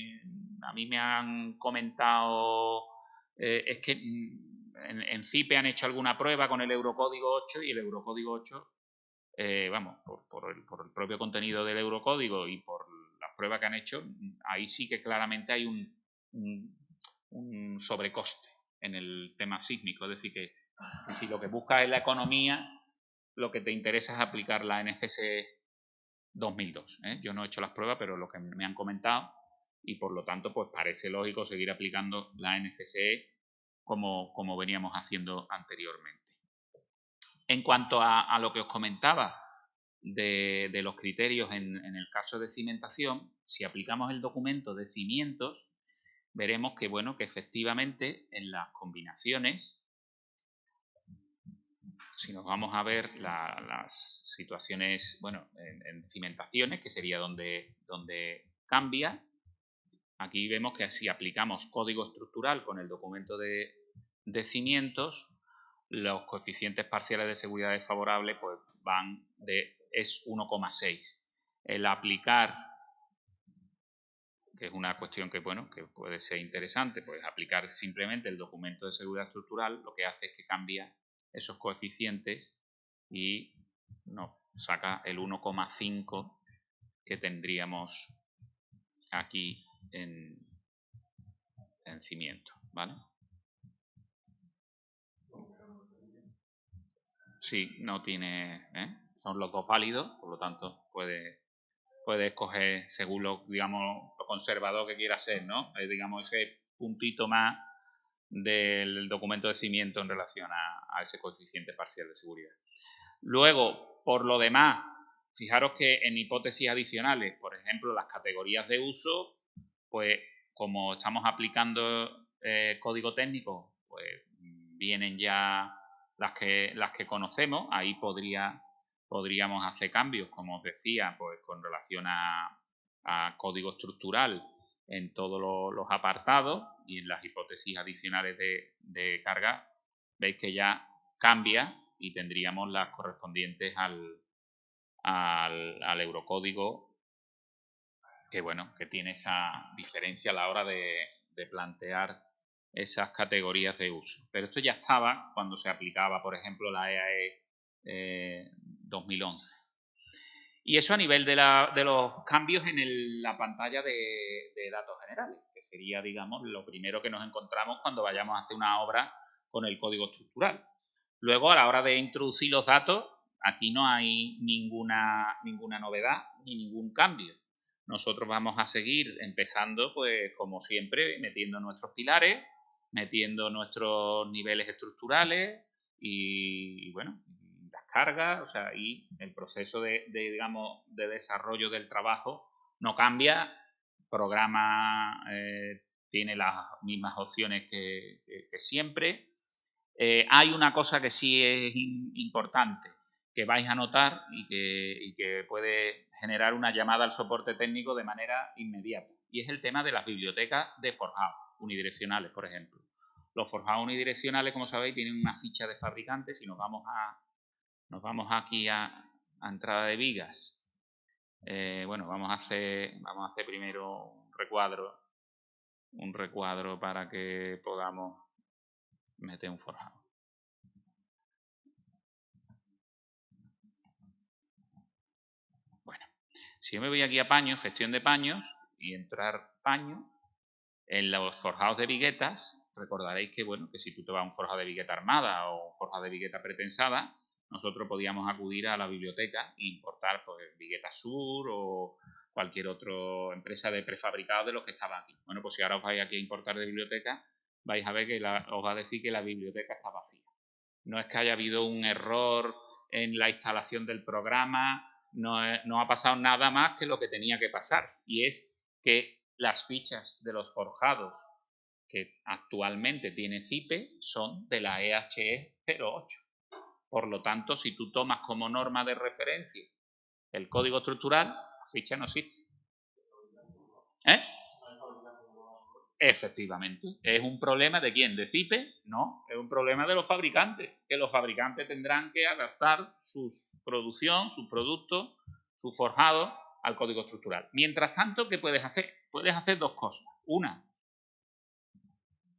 a mí me han comentado es que en CIPE han hecho alguna prueba con el Eurocódigo 8 y el Eurocódigo 8, vamos, por el propio contenido del Eurocódigo y por las pruebas que han hecho, ahí sí que claramente hay un sobrecoste en el tema sísmico. Es decir, que si lo que buscas es la economía, lo que te interesa es aplicar la NFSE 2002. Yo no he hecho las pruebas, pero lo que me han comentado, y por lo tanto pues parece lógico seguir aplicando la NFSE como veníamos haciendo anteriormente. En cuanto a lo que os comentaba de los criterios en el caso de cimentación, si aplicamos el documento de cimientos, veremos que, bueno, que efectivamente en las combinaciones, si nos vamos a ver las situaciones, bueno, en cimentaciones, que sería donde cambia, aquí vemos que si aplicamos código estructural con el documento de cimientos, los coeficientes parciales de seguridad desfavorables pues es 1,6. El aplicar, que es una cuestión que, bueno, que puede ser interesante, pues aplicar simplemente el documento de seguridad estructural lo que hace es que cambia esos coeficientes y nos saca el 1,5 que tendríamos aquí en cimiento, ¿vale? Sí, no tiene... Son los dos válidos, por lo tanto, puede escoger según lo, digamos, lo conservador que quiera ser, ¿no? Digamos, ese puntito más del documento de cimiento en relación a ese coeficiente parcial de seguridad. Luego, por lo demás, fijaros que en hipótesis adicionales, por ejemplo, las categorías de uso, pues como estamos aplicando código técnico, pues vienen ya las que conocemos. Ahí podríamos hacer cambios, como os decía, pues con relación a código estructural en todos los apartados, y en las hipótesis adicionales de carga veis que ya cambia y tendríamos las correspondientes al eurocódigo, que bueno, que tiene esa diferencia a la hora de plantear esas categorías de uso. Pero esto ya estaba cuando se aplicaba, por ejemplo, la EAE 2011. Y eso a nivel de los cambios en la pantalla de datos generales, que sería, digamos, lo primero que nos encontramos cuando vayamos a hacer una obra con el código estructural. Luego, a la hora de introducir los datos, aquí no hay ninguna novedad ni ningún cambio. Nosotros vamos a seguir empezando, pues, como siempre, metiendo nuestros pilares, metiendo nuestros niveles estructurales y bueno, las cargas, o sea, y el proceso digamos, de desarrollo del trabajo no cambia. El programa tiene las mismas opciones que siempre. Hay una cosa que sí es importante, que vais a notar y que puede generar una llamada al soporte técnico de manera inmediata, y es el tema de las bibliotecas de forjado unidireccionales, por ejemplo. Los forjados unidireccionales, como sabéis, tienen una ficha de fabricante. Si nos vamos aquí a entrada de vigas, bueno, vamos a hacer primero un recuadro para que podamos meter un forjado. Bueno, si yo me voy aquí a paños, gestión de paños, y entrar paño, en los forjados de viguetas, recordaréis que, bueno, que si tú te vas a un forjado de vigueta armada o un forjado de vigueta pretensada, nosotros podíamos acudir a la biblioteca e importar, pues, Vigueta Sur o cualquier otra empresa de prefabricados de los que estaban aquí. Bueno, pues si ahora os vais aquí a importar de biblioteca, vais a ver que os va a decir que la biblioteca está vacía. No es que haya habido un error en la instalación del programa, no ha pasado nada más que lo que tenía que pasar, y es que las fichas de los forjados que actualmente tiene CIPE son de la EHE 08. Por lo tanto, si tú tomas como norma de referencia el código estructural, la ficha no existe. Efectivamente. ¿Es un problema de quién? ¿De CIPE? No, es un problema de los fabricantes, que los fabricantes tendrán que adaptar su producción, sus productos, su forjado al código estructural. Mientras tanto, ¿qué puedes hacer? Puedes hacer dos cosas. Una,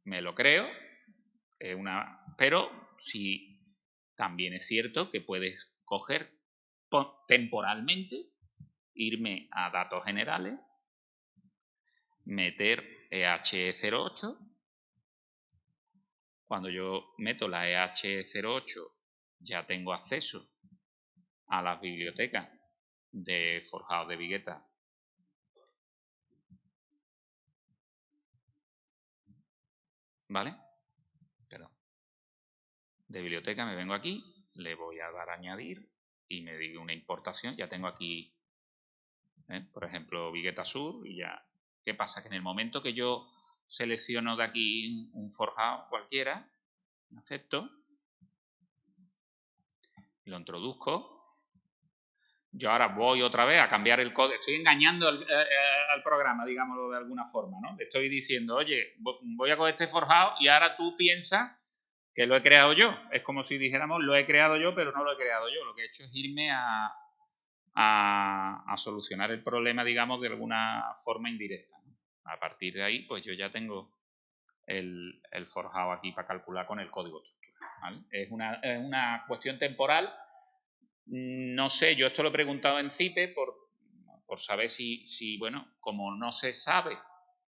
me lo creo, pero si también es cierto que puedes coger temporalmente, irme a datos generales, meter EHE 08. Cuando yo meto la EHE 08 ya tengo acceso a las bibliotecas de forjado de vigueta ¿vale? Perdón. De biblioteca me vengo aquí, le voy a dar a añadir y me digo una importación. Ya tengo aquí, por ejemplo, Vigueta Sur, y ya. ¿Qué pasa? Que en el momento que yo selecciono de aquí un forjado cualquiera, acepto, lo introduzco. Yo ahora voy otra vez a cambiar el código. Estoy engañando al programa, digámoslo de alguna forma, ¿no? Le estoy diciendo, oye, voy a coger este forjado y ahora tú piensas que lo he creado yo. Es como si dijéramos, lo he creado yo, pero no lo he creado yo. Lo que he hecho es irme a solucionar el problema, digamos, de alguna forma indirecta, ¿no? A partir de ahí, pues yo ya tengo el forjado aquí para calcular con el código estructural, ¿vale? Es una cuestión temporal. No sé, yo esto lo he preguntado en CIPE por saber si, bueno, como no se sabe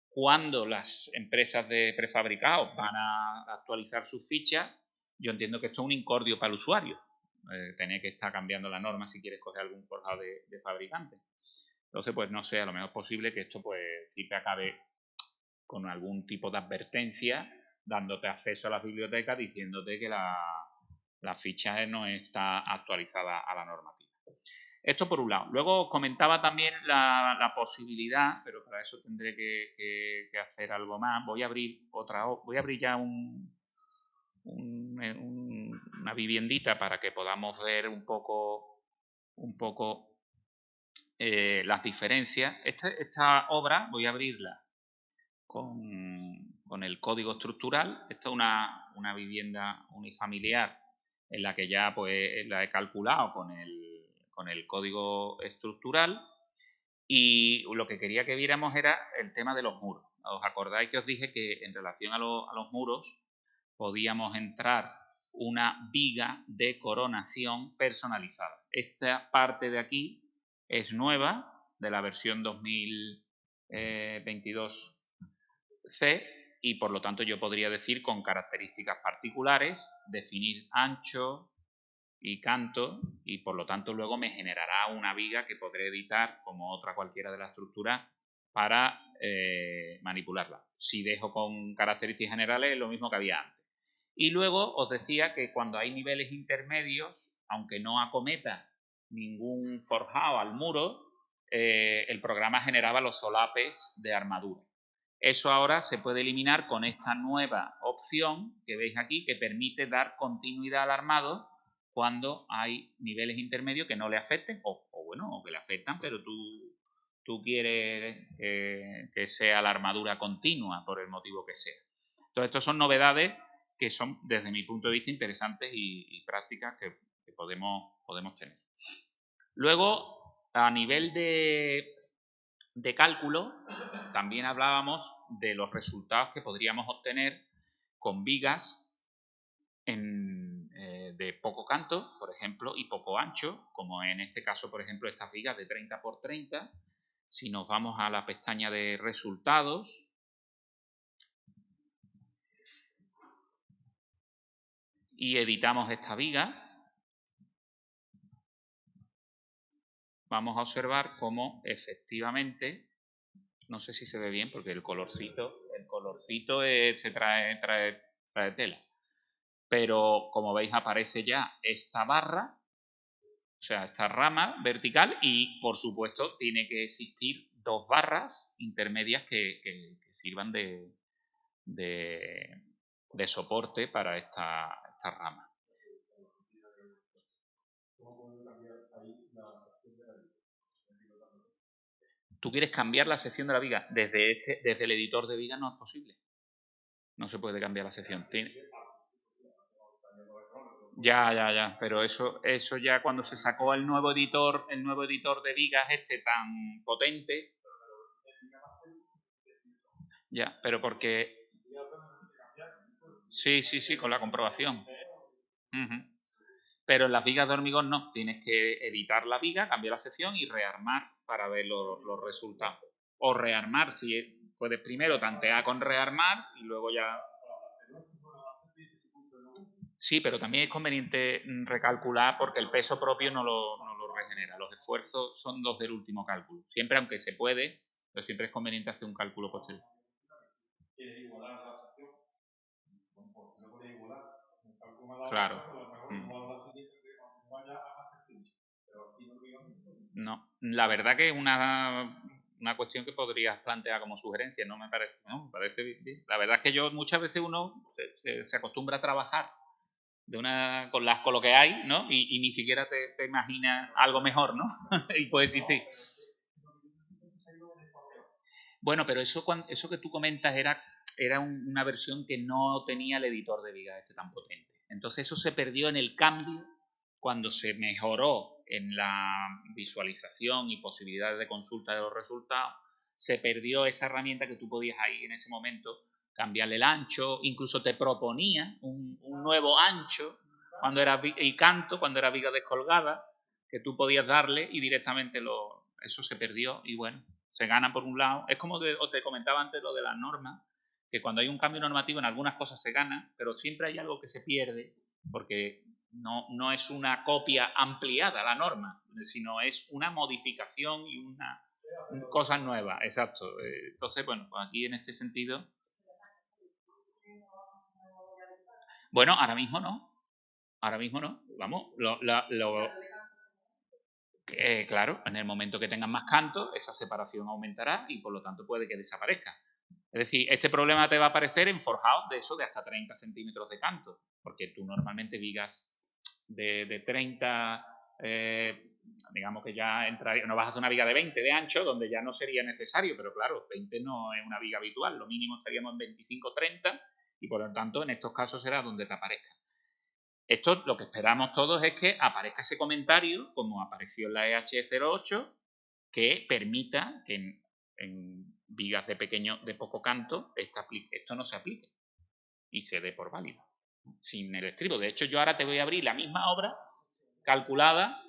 cuándo las empresas de prefabricados van a actualizar sus fichas, yo entiendo que esto es un incordio para el usuario. tener que estar cambiando la norma si quieres coger algún forjado de fabricante. Entonces, pues no sé, a lo mejor es posible que esto pues sí te acabe con algún tipo de advertencia, dándote acceso a las bibliotecas, diciéndote que la ficha no está actualizada a la normativa. Esto por un lado. Luego os comentaba también la posibilidad, pero para eso tendré que hacer algo más. Voy a abrir ya una viviendita para que podamos ver un poco las diferencias. Esta obra voy a abrirla con el código estructural. Esta es una vivienda unifamiliar en la que ya pues la he calculado con el código estructural, y lo que quería que viéramos era el tema de los muros. ¿Os acordáis que os dije que en relación a los muros podíamos entrar una viga de coronación personalizada? Esta parte de aquí es nueva, de la versión 2022C, y por lo tanto yo podría decir con características particulares, definir ancho y canto, y por lo tanto luego me generará una viga que podré editar como otra cualquiera de las estructuras para manipularla. Si dejo con características generales, es lo mismo que había antes. Y luego os decía que cuando hay niveles intermedios, aunque no acometa ningún forjado al muro, el programa generaba los solapes de armadura. Eso ahora se puede eliminar con esta nueva opción que veis aquí, que permite dar continuidad al armado cuando hay niveles intermedios que no le afecten, o que le afectan, pero tú quieres que sea la armadura continua por el motivo que sea. Entonces, estas son novedades que son, desde mi punto de vista, interesantes y prácticas que podemos tener. Luego, a nivel de cálculo, también hablábamos de los resultados que podríamos obtener con vigas de poco canto, por ejemplo, y poco ancho, como en este caso, por ejemplo, estas vigas de 30 por 30. Si nos vamos a la pestaña de resultados, y editamos esta viga, vamos a observar cómo efectivamente, no sé si se ve bien porque el colorcito se trae tela, pero como veis aparece ya esta barra, o sea, esta rama vertical, y por supuesto tiene que existir dos barras intermedias que sirvan de soporte para esta rama. ¿Tú quieres cambiar la sección de la viga? Desde el editor de viga no es posible. No se puede cambiar la sección. Ya, pero eso ya cuando se sacó el nuevo editor de vigas tan potente, ya, pero porque sí, con la comprobación. Pero en las vigas de hormigón no, tienes que editar la viga, cambiar la sección y rearmar para ver los resultados. O rearmar, si puedes primero tantear con rearmar y luego ya... Sí, pero también es conveniente recalcular porque el peso propio no lo regenera. Los esfuerzos son los del último cálculo. Siempre, aunque se puede, pero siempre es conveniente hacer un cálculo posterior. Claro. No, la verdad que es una cuestión que podrías plantear como sugerencia, no me parece, no, me parece bien. La verdad es que muchas veces uno se acostumbra a trabajar con lo que hay, ¿no? Y ni siquiera te imaginas algo mejor, ¿no? Y puede existir. Bueno, pero eso que tú comentas era una versión que no tenía el editor de vigas tan potente. Entonces eso se perdió en el cambio cuando se mejoró en la visualización y posibilidades de consulta de los resultados. Se perdió esa herramienta que tú podías ahí en ese momento cambiarle el ancho, incluso te proponía un nuevo ancho y canto cuando era viga descolgada, que tú podías darle y directamente eso se perdió. Y bueno, se gana por un lado. Es como te comentaba antes lo de las normas, que cuando hay un cambio normativo en algunas cosas se gana, pero siempre hay algo que se pierde porque no es una copia ampliada la norma, sino es una modificación y una cosas nuevas, exacto. Entonces, bueno, pues aquí en este sentido... Bueno, ahora mismo no. Ahora mismo no. Vamos, claro, en el momento que tengan más cantos, esa separación aumentará y por lo tanto puede que desaparezca. Es decir, este problema te va a aparecer en forjados de eso de hasta 30 centímetros de canto, porque tú normalmente vigas de 30, digamos que ya entraría, no vas a hacer una viga de 20 de ancho, donde ya no sería necesario, pero claro, 20 no es una viga habitual, lo mínimo estaríamos en 25 30 y por lo tanto en estos casos será donde te aparezca. Esto lo que esperamos todos es que aparezca ese comentario, como apareció en la EH08, que permita que en vigas de poco canto esto no se aplique y se dé por válido, sin el estribo. De hecho, yo ahora te voy a abrir la misma obra calculada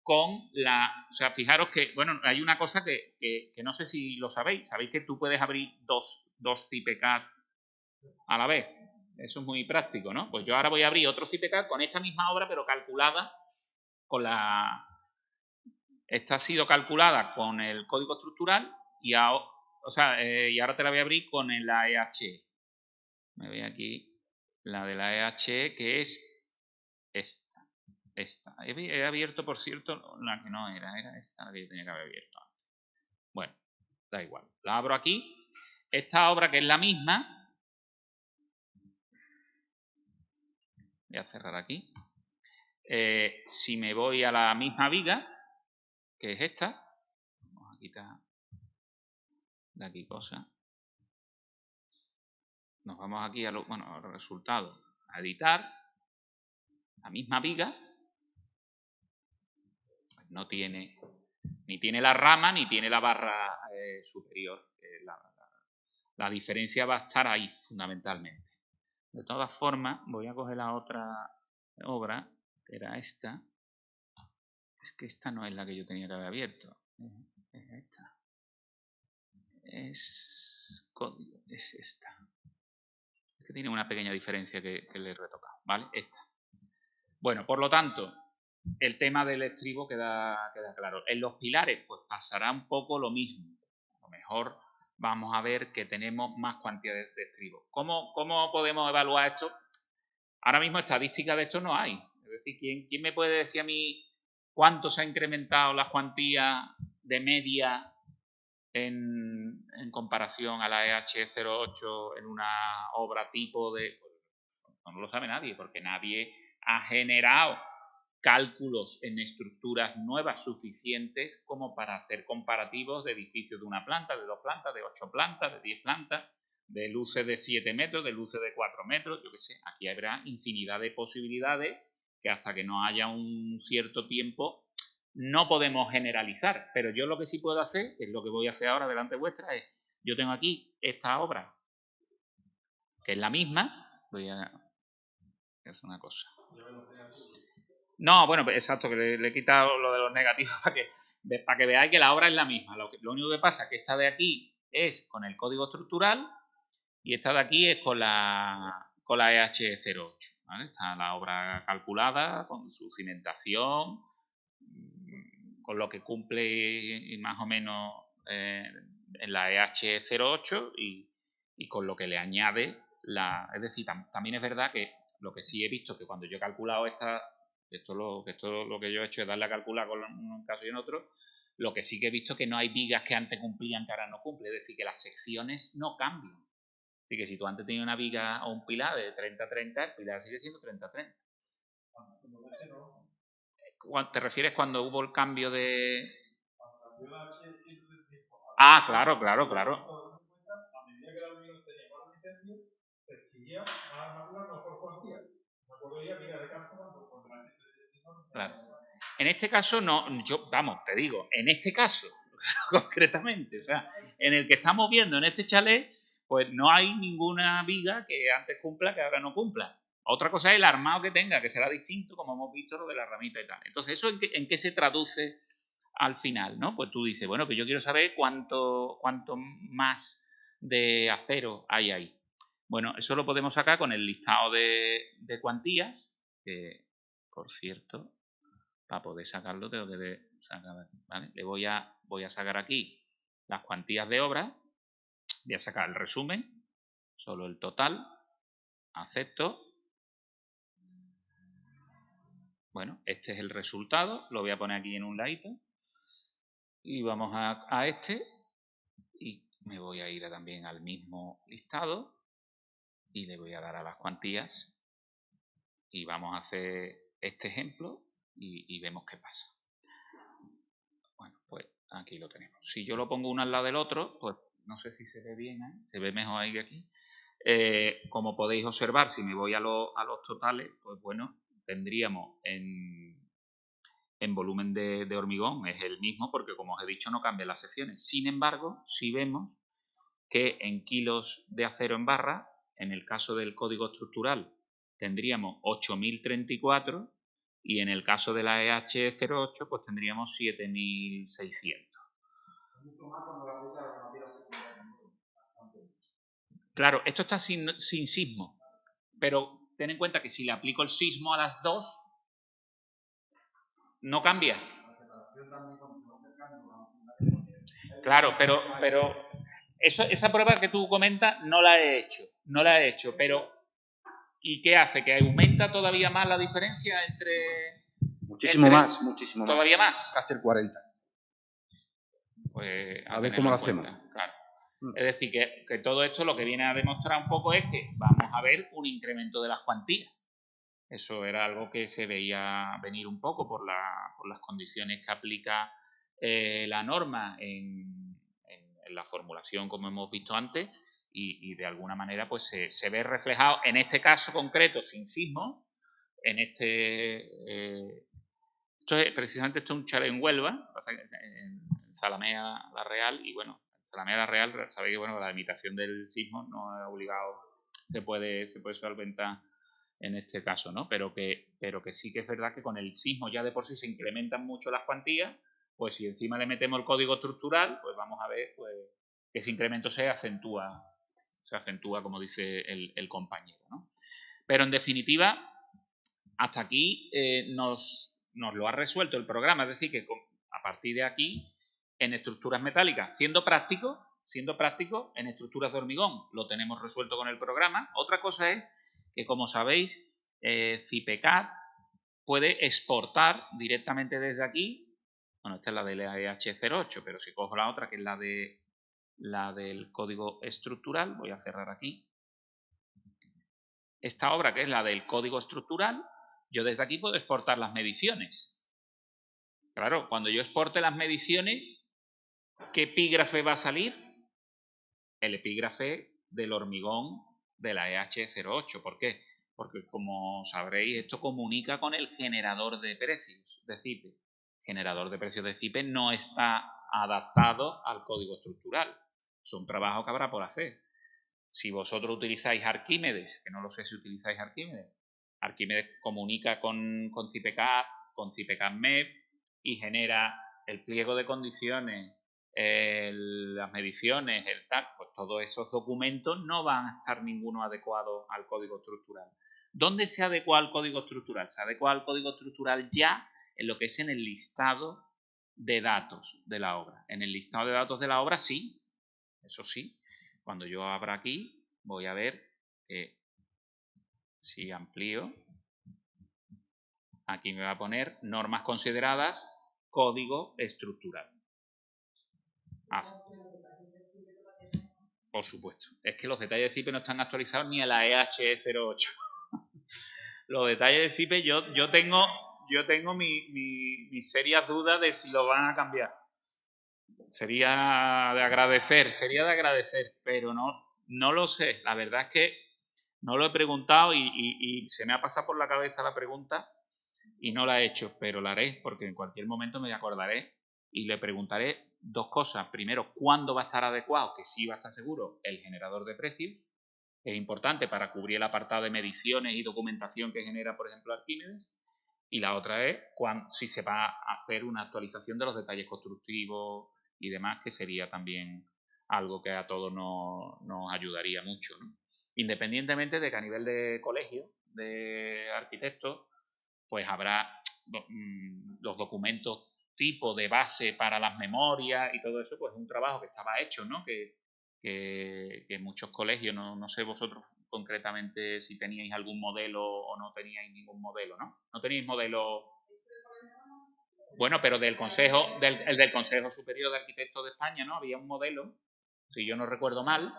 con la... O sea, fijaros que, bueno, hay una cosa que no sé si lo sabéis. Sabéis que tú puedes abrir dos CIPECAD a la vez. Eso es muy práctico, ¿no? Pues yo ahora voy a abrir otro CIPECAD con esta misma obra, pero calculada con la... Esta ha sido calculada con el código estructural y ahora te la voy a abrir con la EH. Me voy aquí, la de la EH, que es esta. He abierto, por cierto, la que no era esta la que tenía que haber abierto antes. Bueno, da igual. La abro aquí. Esta obra, que es la misma, voy a cerrar aquí. Si me voy a la misma viga, que es esta, vamos a quitar de aquí cosas. Nos vamos aquí a los resultados, a editar. La misma viga, pues no tiene, ni tiene la rama, ni tiene la barra superior. La diferencia va a estar ahí, fundamentalmente. De todas formas, voy a coger la otra obra, que era esta. Es que esta no es la que yo tenía que haber abierto. Es esta. Es código, es esta. Es que tiene una pequeña diferencia que le he retocado, ¿vale? Esta. Bueno, por lo tanto, el tema del estribo queda claro. En los pilares, pues pasará un poco lo mismo. A lo mejor vamos a ver que tenemos más cuantía de estribo. ¿Cómo podemos evaluar esto? Ahora mismo estadísticas de esto no hay. Es decir, ¿quién me puede decir a mí cuánto se ha incrementado las cuantías de media en comparación a la EH08 en una obra tipo de... No lo sabe nadie, porque nadie ha generado cálculos en estructuras nuevas suficientes como para hacer comparativos de edificios de una planta, de 2 plantas, de 8 plantas, de 10 plantas, de luces de 7 metros, de luces de 4 metros, yo qué sé. Aquí habrá infinidad de posibilidades que hasta que no haya un cierto tiempo no podemos generalizar. Pero yo lo que sí puedo hacer, que es lo que voy a hacer ahora delante vuestra, es, yo tengo aquí esta obra, que es la misma, voy a hacer una cosa. No, bueno, pues exacto, que le he quitado lo de los negativos para que veáis que la obra es la misma. Lo único que pasa es que esta de aquí es con el código estructural y esta de aquí es con la EH08. ¿Vale? Está la obra calculada con su cimentación, con lo que cumple más o menos en la EH08 y con lo que le añade es decir, también es verdad que lo que sí he visto que cuando yo he calculado esto lo que yo he hecho es darle a calcular con un caso y en otro, lo que sí que he visto es que no hay vigas que antes cumplían que ahora no cumple, es decir, que las secciones no cambian. Así que si tú antes tenías una viga o un pilar de 30-30, el pilar sigue siendo 30-30. ¿Te refieres cuando hubo el cambio de...? Ah, claro. Claro. En este caso no, te digo, en este caso, concretamente, o sea, en el que estamos viendo en este chalet, pues no hay ninguna viga que antes cumpla que ahora no cumpla. Otra cosa es el armado que tenga, que será distinto, como hemos visto lo de la ramita y tal. Entonces, ¿eso en qué se traduce al final, no? Pues tú dices, bueno, pues yo quiero saber cuánto más de acero hay ahí. Bueno, eso lo podemos sacar con el listado de cuantías, que por cierto, para poder sacarlo tengo que sacar de aquí, ¿vale? Le voy a sacar aquí las cuantías de obra, voy a sacar el resumen, solo el total, acepto. Bueno, este es el resultado, lo voy a poner aquí en un ladito y vamos a este y me voy a ir también al mismo listado y le voy a dar a las cuantías y vamos a hacer este ejemplo y vemos qué pasa. Bueno, pues aquí lo tenemos. Si yo lo pongo uno al lado del otro, pues no sé si se ve bien, ¿eh? Se ve mejor ahí que aquí. Como podéis observar, si me voy a los totales, pues bueno, tendríamos en volumen de hormigón es el mismo porque, como os he dicho, no cambian las secciones. Sin embargo, sí vemos que en kilos de acero en barra, en el caso del código estructural, tendríamos 8.034 y en el caso de la EH08, pues tendríamos 7.600. Claro, esto está sin sismo, pero ten en cuenta que si le aplico el sismo a las dos, no cambia. Claro, pero esa prueba que tú comentas no la he hecho, pero ¿y qué hace? ¿Que aumenta todavía más la diferencia entre...? Muchísimo más. ¿Todavía más? Casi el 40. Pues a ver cómo lo hacemos. Claro. Es decir, que todo esto lo que viene a demostrar un poco es que vamos a ver un incremento de las cuantías. Eso era algo que se veía venir un poco por las condiciones que aplica la norma en la formulación, como hemos visto antes, y de alguna manera pues se ve reflejado en este caso concreto sin sismo, en precisamente esto es un chalet en Huelva, en Zalamea la Real, y bueno, Zalamea la Real, sabéis que bueno, la limitación del sismo no es obligado, se puede solventar en este caso, ¿no? Pero que sí que es verdad que con el sismo ya de por sí se incrementan mucho las cuantías, pues si encima le metemos el código estructural, pues vamos a ver pues, que ese incremento se acentúa como dice el compañero, ¿no? Pero en definitiva, hasta aquí nos lo ha resuelto el programa, es decir, que a partir de aquí, en estructuras metálicas, siendo práctico, en estructuras de hormigón, lo tenemos resuelto con el programa. Otra cosa es que, como sabéis, CIPECAD puede exportar directamente desde aquí. Bueno, esta es la de la EH08, pero si cojo la otra, que es la del código estructural, voy a cerrar aquí. Esta obra, que es la del código estructural, yo desde aquí puedo exportar las mediciones. Claro, cuando yo exporte las mediciones, ¿qué epígrafe va a salir? El epígrafe del hormigón de la EH08. ¿Por qué? Porque, como sabréis, esto comunica con el generador de precios de CIPE. El generador de precios de CIPE no está adaptado al código estructural. Es un trabajo que habrá por hacer. Si vosotros utilizáis Arquímedes, que no lo sé si utilizáis Arquímedes, Arquímedes comunica con CIPECAD, con CIPECAD-MEP y genera el pliego de condiciones, las mediciones, el tal, pues todos esos documentos no van a estar ninguno adecuado al código estructural. ¿Dónde se adecua al código estructural? Se adecua al código estructural ya en lo que es en el listado de datos de la obra. En el listado de datos de la obra sí, eso sí. Cuando yo abra aquí, voy a ver que si amplío, aquí me va a poner normas consideradas código estructural. Por supuesto. Es que los detalles de CIPE no están actualizados ni a la EH08. Los detalles de CIPE yo tengo mis serias dudas de si lo van a cambiar. Sería de agradecer, pero no lo sé. La verdad es que no lo he preguntado y se me ha pasado por la cabeza la pregunta y no la he hecho, pero la haré porque en cualquier momento me acordaré y le preguntaré dos cosas. Primero, ¿cuándo va a estar adecuado? Que sí va a estar seguro el generador de precios. Es importante para cubrir el apartado de mediciones y documentación que genera, por ejemplo, Arquímedes. Y la otra es si se va a hacer una actualización de los detalles constructivos y demás, que sería también algo que a todos nos ayudaría mucho, ¿no? Independientemente de que a nivel de colegio de arquitectos pues habrá los documentos tipo de base para las memorias y todo eso, pues es un trabajo que estaba hecho, ¿no? Que muchos colegios, no sé vosotros concretamente si teníais algún modelo o no teníais ningún modelo, ¿no? No teníais modelo. Bueno, pero del Consejo Superior de Arquitectos de España, ¿no? Había un modelo, si yo no recuerdo mal,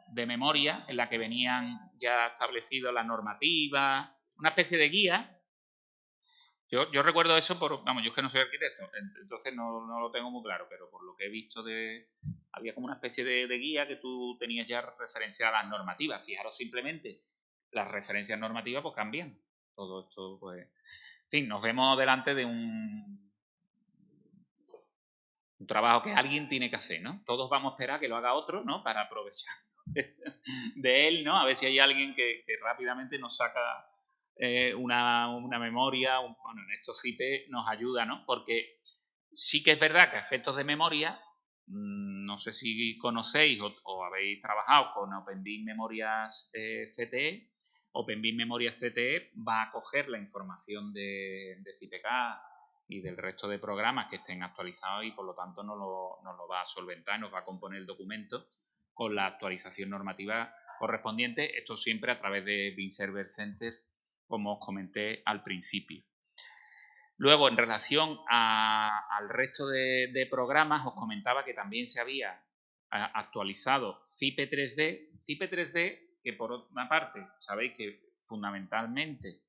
de memoria en la que venían ya establecidas las normativas, una especie de guía. Yo recuerdo eso vamos, yo es que no soy arquitecto, entonces no lo tengo muy claro, pero por lo que he visto había como una especie de guía que tú tenías ya referenciadas las normativas. Fijaros simplemente, las referencias normativas pues cambian. Todo esto, pues... En fin, nos vemos delante de un trabajo que alguien tiene que hacer, ¿no? Todos vamos a esperar que lo haga otro, ¿no? Para aprovechar de él, ¿no? A ver si hay alguien que rápidamente nos saca una memoria. Bueno, en estos CIPE nos ayuda, ¿no? Porque sí que es verdad que a efectos de memoria, no sé si conocéis o habéis trabajado con OpenBIM Memorias CTE. OpenBIM Memorias CTE va a coger la información de CIPK y del resto de programas que estén actualizados y por lo tanto nos lo va a solventar, nos va a componer el documento con la actualización normativa correspondiente. Esto siempre a través de BIM Server Center, como os comenté al principio. Luego, en relación al resto de programas, os comentaba que también se había actualizado CIPE 3D. CIPE 3D, que por otra parte, sabéis que fundamentalmente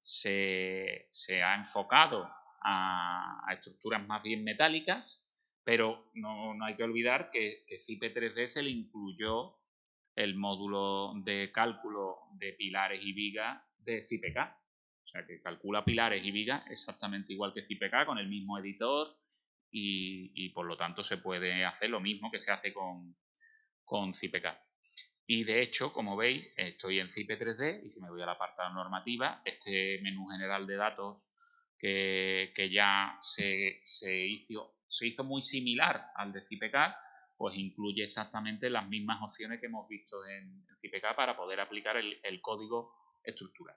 se ha enfocado a estructuras más bien metálicas, pero no hay que olvidar que CIPE 3D se le incluyó el módulo de cálculo de pilares y vigas de CIPK. O sea, que calcula pilares y vigas exactamente igual que CIPK, con el mismo editor y por lo tanto se puede hacer lo mismo que se hace con CIPK. Y de hecho, como veis, estoy en CIPE 3D y si me voy al apartado normativa, este menú general de datos que ya se hizo muy similar al de CIPK, pues incluye exactamente las mismas opciones que hemos visto en CIPK para poder aplicar el código estructural.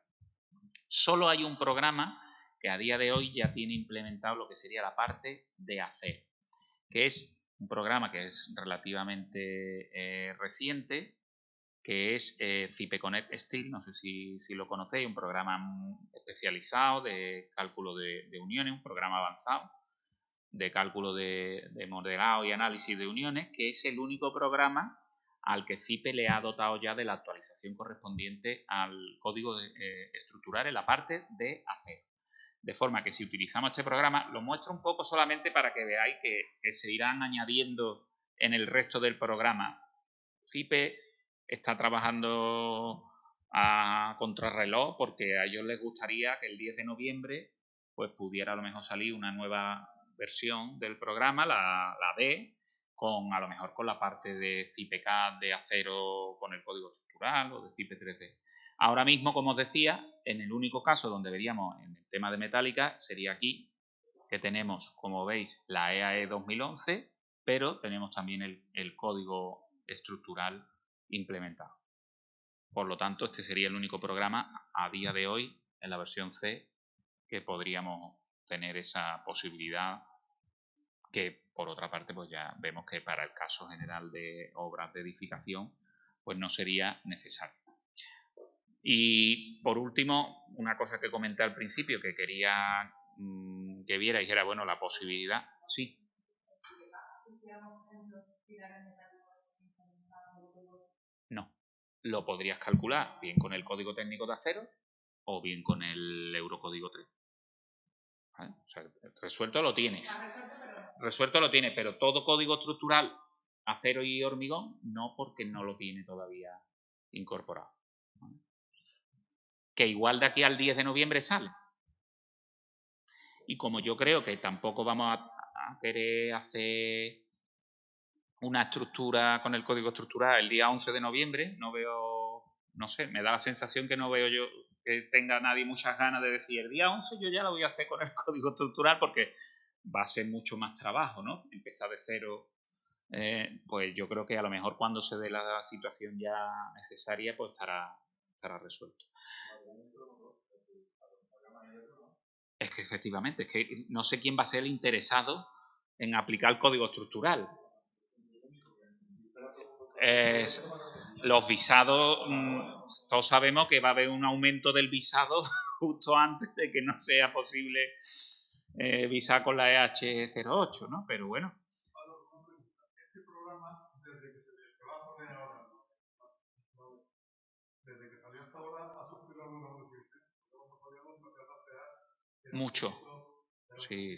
Solo hay un programa que a día de hoy ya tiene implementado lo que sería la parte de acero, que es un programa que es relativamente reciente, que es CIPEConnect Steel, no sé si lo conocéis, un programa especializado de cálculo de uniones, un programa avanzado de cálculo de modelado y análisis de uniones, que es el único programa al que CIPE le ha dotado ya de la actualización correspondiente al código estructural en la parte de acero. De forma que si utilizamos este programa, lo muestro un poco solamente para que veáis que se irán añadiendo en el resto del programa. CIPE está trabajando a contrarreloj porque a ellos les gustaría que el 10 de noviembre pues pudiera a lo mejor salir una nueva versión del programa, la D, con a lo mejor con la parte de CIPK de acero con el código estructural o de CIPE 3D. Ahora mismo, como os decía, en el único caso donde veríamos en el tema de metálica sería aquí, que tenemos, como veis, la EAE 2011, pero tenemos también el código estructural implementado. Por lo tanto, este sería el único programa a día de hoy en la versión C que podríamos tener esa posibilidad, que por otra parte pues ya vemos que para el caso general de obras de edificación pues no sería necesario. Y por último, una cosa que comenté al principio que quería que vierais era, bueno, la posibilidad, sí. No, lo podrías calcular bien con el código técnico de acero o bien con el Eurocódigo 3. ¿Vale? O sea, resuelto lo tienes. Resuelto lo tienes, pero todo código estructural, acero y hormigón, no, porque no lo tiene todavía incorporado. ¿Vale? Que igual de aquí al 10 de noviembre sale. Y como yo creo que tampoco vamos a querer hacer una estructura con el código estructural el día 11 de noviembre, no sé, me da la sensación que no veo yo que tenga nadie muchas ganas de decir el día 11 yo ya lo voy a hacer con el código estructural porque va a ser mucho más trabajo, ¿no? Empezar de cero, pues yo creo que a lo mejor cuando se dé la situación ya necesaria, pues estará resuelto. es que efectivamente, es que no sé quién va a ser el interesado en aplicar el código estructural. Los visados, todos sabemos que va a haber un aumento del visado justo antes de que no sea posible visar con la EH08, ¿no? Pero bueno. Este programa, desde que se va a poner ahora, desde que salió hasta ahora, ha sufrido alguna modificación. Mucho. Sí.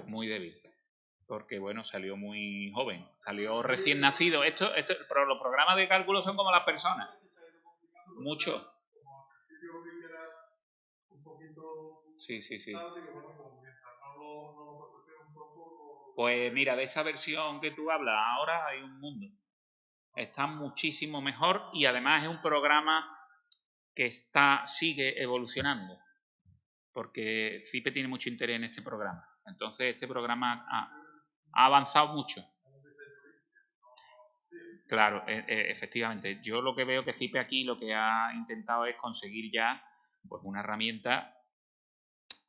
Muy débil. Porque, bueno, salió muy joven. Salió recién nacido. Pero los programas de cálculo son como las personas. Mucho. Sí. Pues mira, de esa versión que tú hablas ahora hay un mundo. Está muchísimo mejor y además es un programa que sigue evolucionando. Porque CIPE tiene mucho interés en este programa. Entonces, este programa ha avanzado mucho. Claro, efectivamente. Yo lo que veo que CIPE aquí lo que ha intentado es conseguir ya pues, una herramienta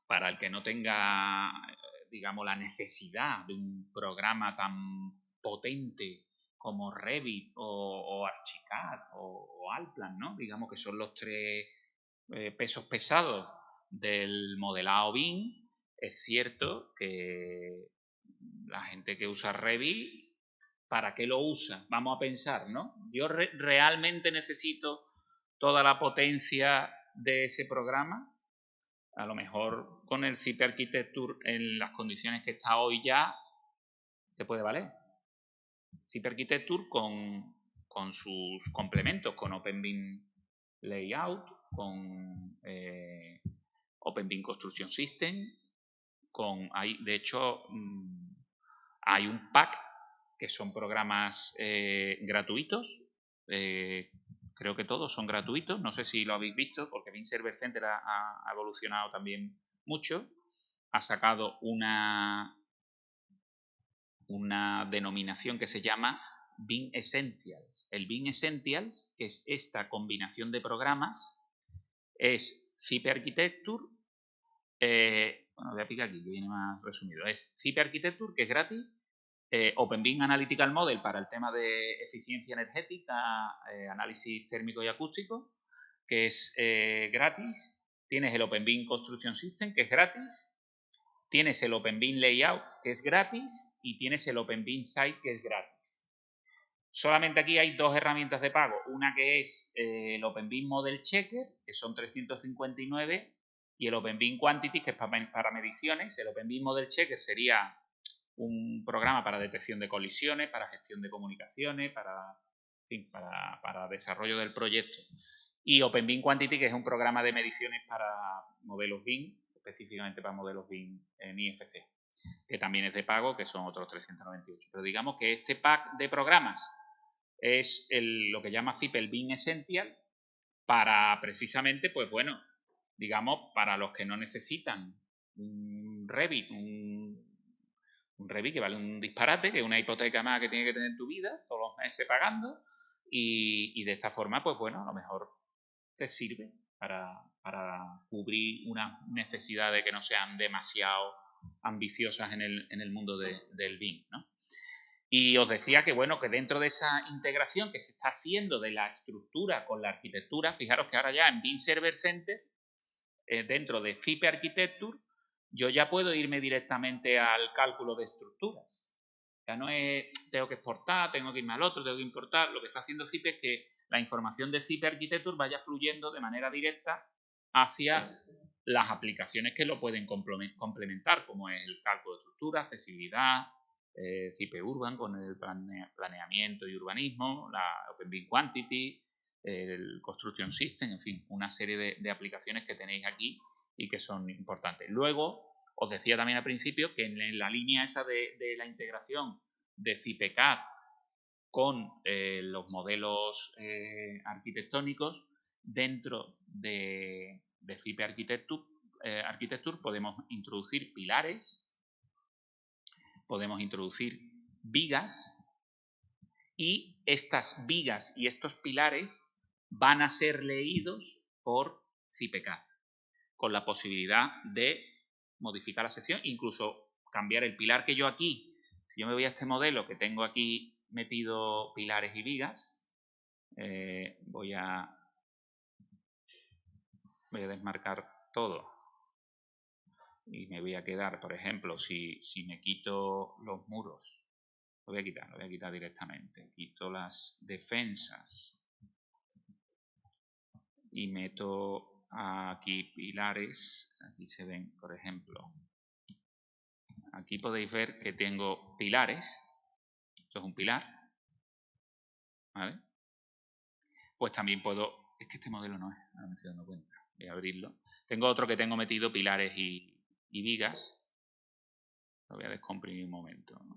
para el que no tenga, digamos, la necesidad de un programa tan potente como Revit o Archicad o Allplan, ¿no? Digamos que son los tres pesos pesados del modelado BIM. Es cierto que la gente que usa Revit, ¿para qué lo usa? Vamos a pensar, ¿no? Yo realmente necesito toda la potencia de ese programa. A lo mejor con el CIPE Architecture en las condiciones que está hoy ya te puede valer. CIPE Architecture con sus complementos, con OpenBIM Layout, con OpenBIM Construction System, de hecho hay un pack que son programas gratuitos, creo que todos son gratuitos, no sé si lo habéis visto porque BIM Server Center ha evolucionado también mucho, ha sacado una denominación que se llama BIM Essentials. El BIM Essentials, que es esta combinación de programas, es CIPE Architecture, bueno, voy a picar aquí que viene más resumido, es CIPE Architecture, que es gratis, OpenBIM Analytical Model para el tema de eficiencia energética, análisis térmico y acústico, que es gratis. Tienes el OpenBIM Construction System, que es gratis. Tienes el OpenBIM Layout, que es gratis. Y tienes el OpenBIM Site, que es gratis. Solamente aquí hay dos herramientas de pago. Una que es el OpenBIM Model Checker, que son 359, y el OpenBIM Quantity, que es para mediciones. El OpenBIM Model Checker sería un programa para detección de colisiones, para gestión de comunicaciones, para desarrollo del proyecto. Y OpenBIM Quantity, que es un programa de mediciones para modelos BIM, específicamente para modelos BIM en IFC, que también es de pago, que son otros 398. Pero digamos que este pack de programas es lo que llama CIPE el BIM Essential para precisamente, pues bueno, digamos, para los que no necesitan un Revit, un Revit que vale un disparate, que es una hipoteca más que tiene que tener tu vida, todos los meses pagando, y de esta forma, pues bueno, a lo mejor te sirve para cubrir unas necesidades que no sean demasiado ambiciosas en el mundo del BIM, ¿no? Y os decía que, bueno, que dentro de esa integración que se está haciendo de la estructura con la arquitectura, fijaros que ahora ya en BIM Server Center, dentro de CIPE Architecture, yo ya puedo irme directamente al cálculo de estructuras. Ya no es, tengo que exportar, tengo que irme al otro, tengo que importar. Lo que está haciendo CIPE es que la información de CIPE Architecture vaya fluyendo de manera directa hacia las aplicaciones que lo pueden complementar, como es el cálculo de estructura, accesibilidad, CIPE Urban con el planeamiento y urbanismo, la OpenBIM Quantity, el Construction System, en fin, una serie de aplicaciones que tenéis aquí y que son importantes. Luego, os decía también al principio que en la línea esa de la integración de CIPE-CAD con los modelos arquitectónicos, dentro de CIPE Architecture podemos introducir pilares, podemos introducir vigas, y estas vigas y estos pilares van a ser leídos por CIPE-CAD, con la posibilidad de modificar la sección, incluso cambiar el pilar que yo aquí, si yo me voy a este modelo que tengo aquí metido pilares y vigas, voy a desmarcar todo y me voy a quedar, por ejemplo, si me quito los muros, lo voy a quitar directamente, quito las defensas y meto aquí pilares, aquí se ven, por ejemplo, aquí podéis ver que tengo pilares, esto es un pilar, ¿vale? Pues también puedo, es que este modelo no es, ahora me estoy dando cuenta, voy a abrirlo. Tengo otro que tengo metido pilares y vigas, lo voy a descomprimir un momento, ¿no?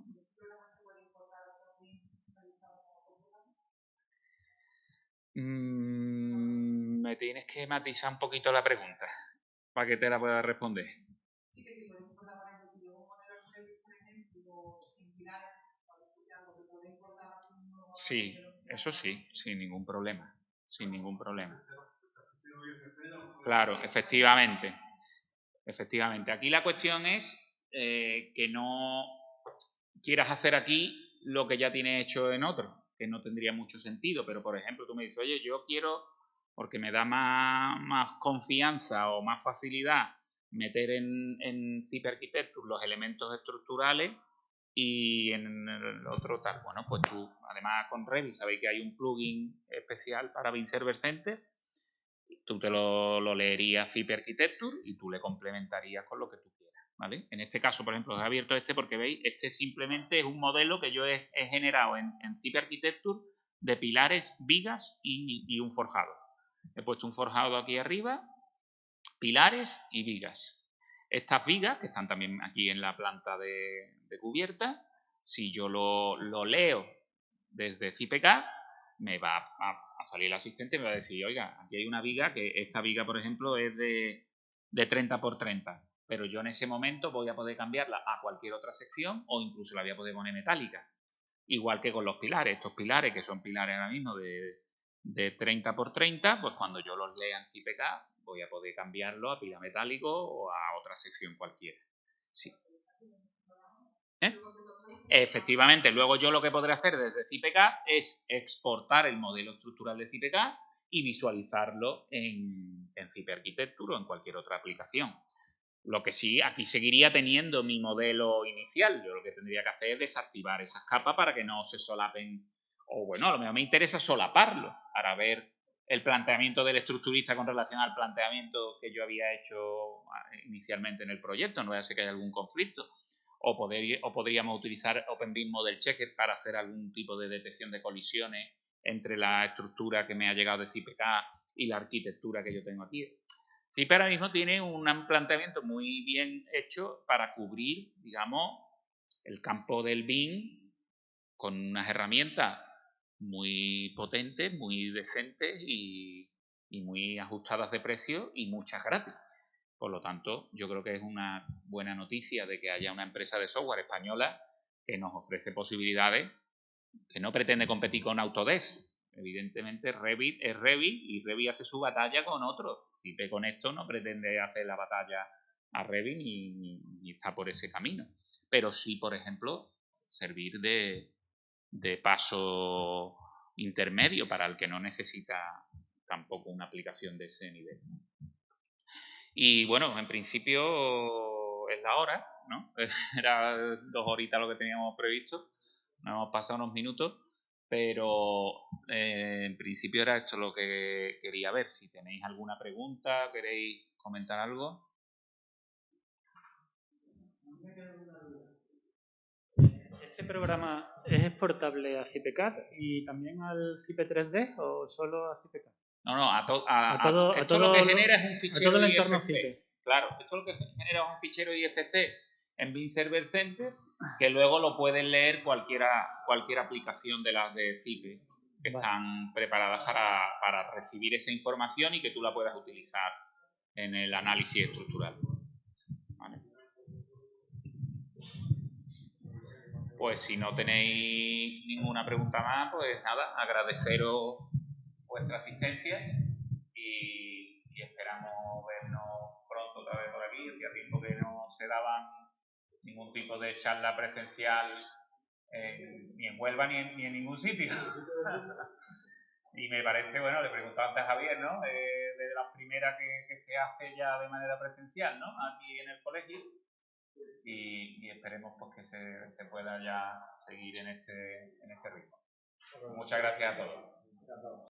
Me tienes que matizar un poquito la pregunta para que te la pueda responder. Sí, que si por ejemplo, si yo un modelo por ejemplo, sin pilares, que puede importar Sí, eso sí, sin ningún problema. Sin ningún problema. Claro, efectivamente. Efectivamente. Aquí la cuestión es que no quieras hacer aquí lo que ya tienes hecho en otro, que no tendría mucho sentido. Pero, por ejemplo, tú me dices, oye, yo quiero, porque me da más confianza o más facilidad meter en Zip Architecture los elementos estructurales y en el otro tal. Bueno, pues tú, además con Revit, sabéis que hay un plugin especial para BIM Server Center. Tú te lo leerías Zip Architecture y tú le complementarías con lo que tú quieras, ¿vale? En este caso, por ejemplo, os he abierto este porque veis, este simplemente es un modelo que yo he generado en Zip Architecture de pilares, vigas y un forjado. He puesto un forjado aquí arriba, pilares y vigas. Estas vigas, que están también aquí en la planta de cubierta, si yo lo leo desde ZipCAD, me va a salir el asistente y me va a decir, oiga, aquí hay una viga, que esta viga, por ejemplo, es de 30 por 30, pero yo en ese momento voy a poder cambiarla a cualquier otra sección o incluso la voy a poder poner metálica. Igual que con los pilares, estos pilares que son pilares ahora mismo de 30 por 30, pues cuando yo los lea en ZipCAD voy a poder cambiarlo a pila metálico o a otra sección cualquiera. Sí. Efectivamente, luego yo lo que podré hacer desde ZipCAD es exportar el modelo estructural de ZipCAD y visualizarlo en Zip Architecture o en cualquier otra aplicación. Lo que sí, aquí seguiría teniendo mi modelo inicial. Yo lo que tendría que hacer es desactivar esas capas para que no se solapen. O bueno, a lo mejor me interesa solaparlo para ver el planteamiento del estructurista con relación al planteamiento que yo había hecho inicialmente en el proyecto. No vaya a ser que haya algún conflicto. O podríamos utilizar OpenBIM Model Checker para hacer algún tipo de detección de colisiones entre la estructura que me ha llegado de ZipCAD y la arquitectura que yo tengo aquí. Zip ahora mismo tiene un planteamiento muy bien hecho para cubrir, digamos, el campo del BIM con unas herramientas muy potentes, muy decentes y muy ajustadas de precio y muchas gratis. Por lo tanto, yo creo que es una buena noticia de que haya una empresa de software española que nos ofrece posibilidades, que no pretende competir con Autodesk. Evidentemente Revit es Revit y Revit hace su batalla con otros. Zip con esto no pretende hacer la batalla a Revit ni está por ese camino. Pero sí, por ejemplo, servir de paso intermedio para el que no necesita tampoco una aplicación de ese nivel. Y bueno, en principio es la hora, ¿no? Era 2 horitas lo que teníamos previsto. Nos hemos pasado unos minutos, pero en principio era esto lo que quería ver. Si tenéis alguna pregunta, queréis comentar algo. ¿Este programa es exportable a ZipCAD y también al Zip 3D o solo a ZipCAD? No, esto lo que genera es un fichero el entorno IFC. Zip. Claro, esto lo que genera es un fichero IFC en BIM Server Center que luego lo pueden leer cualquier aplicación de las de Zip que están preparadas para recibir esa información y que tú la puedas utilizar en el análisis estructural. ¿Vale? Pues si no tenéis ninguna pregunta más, pues nada, agradeceros vuestra asistencia y esperamos vernos pronto otra vez por aquí. Hacía tiempo que no se se daban ningún tipo de charla presencial ni en Huelva ni en ningún sitio. Y me parece, bueno, le preguntaba antes a Javier, ¿no? De las primeras que se hace ya de manera presencial, ¿no? Aquí en el colegio. Y esperemos pues que se pueda ya seguir en este ritmo. Muchas gracias a todos.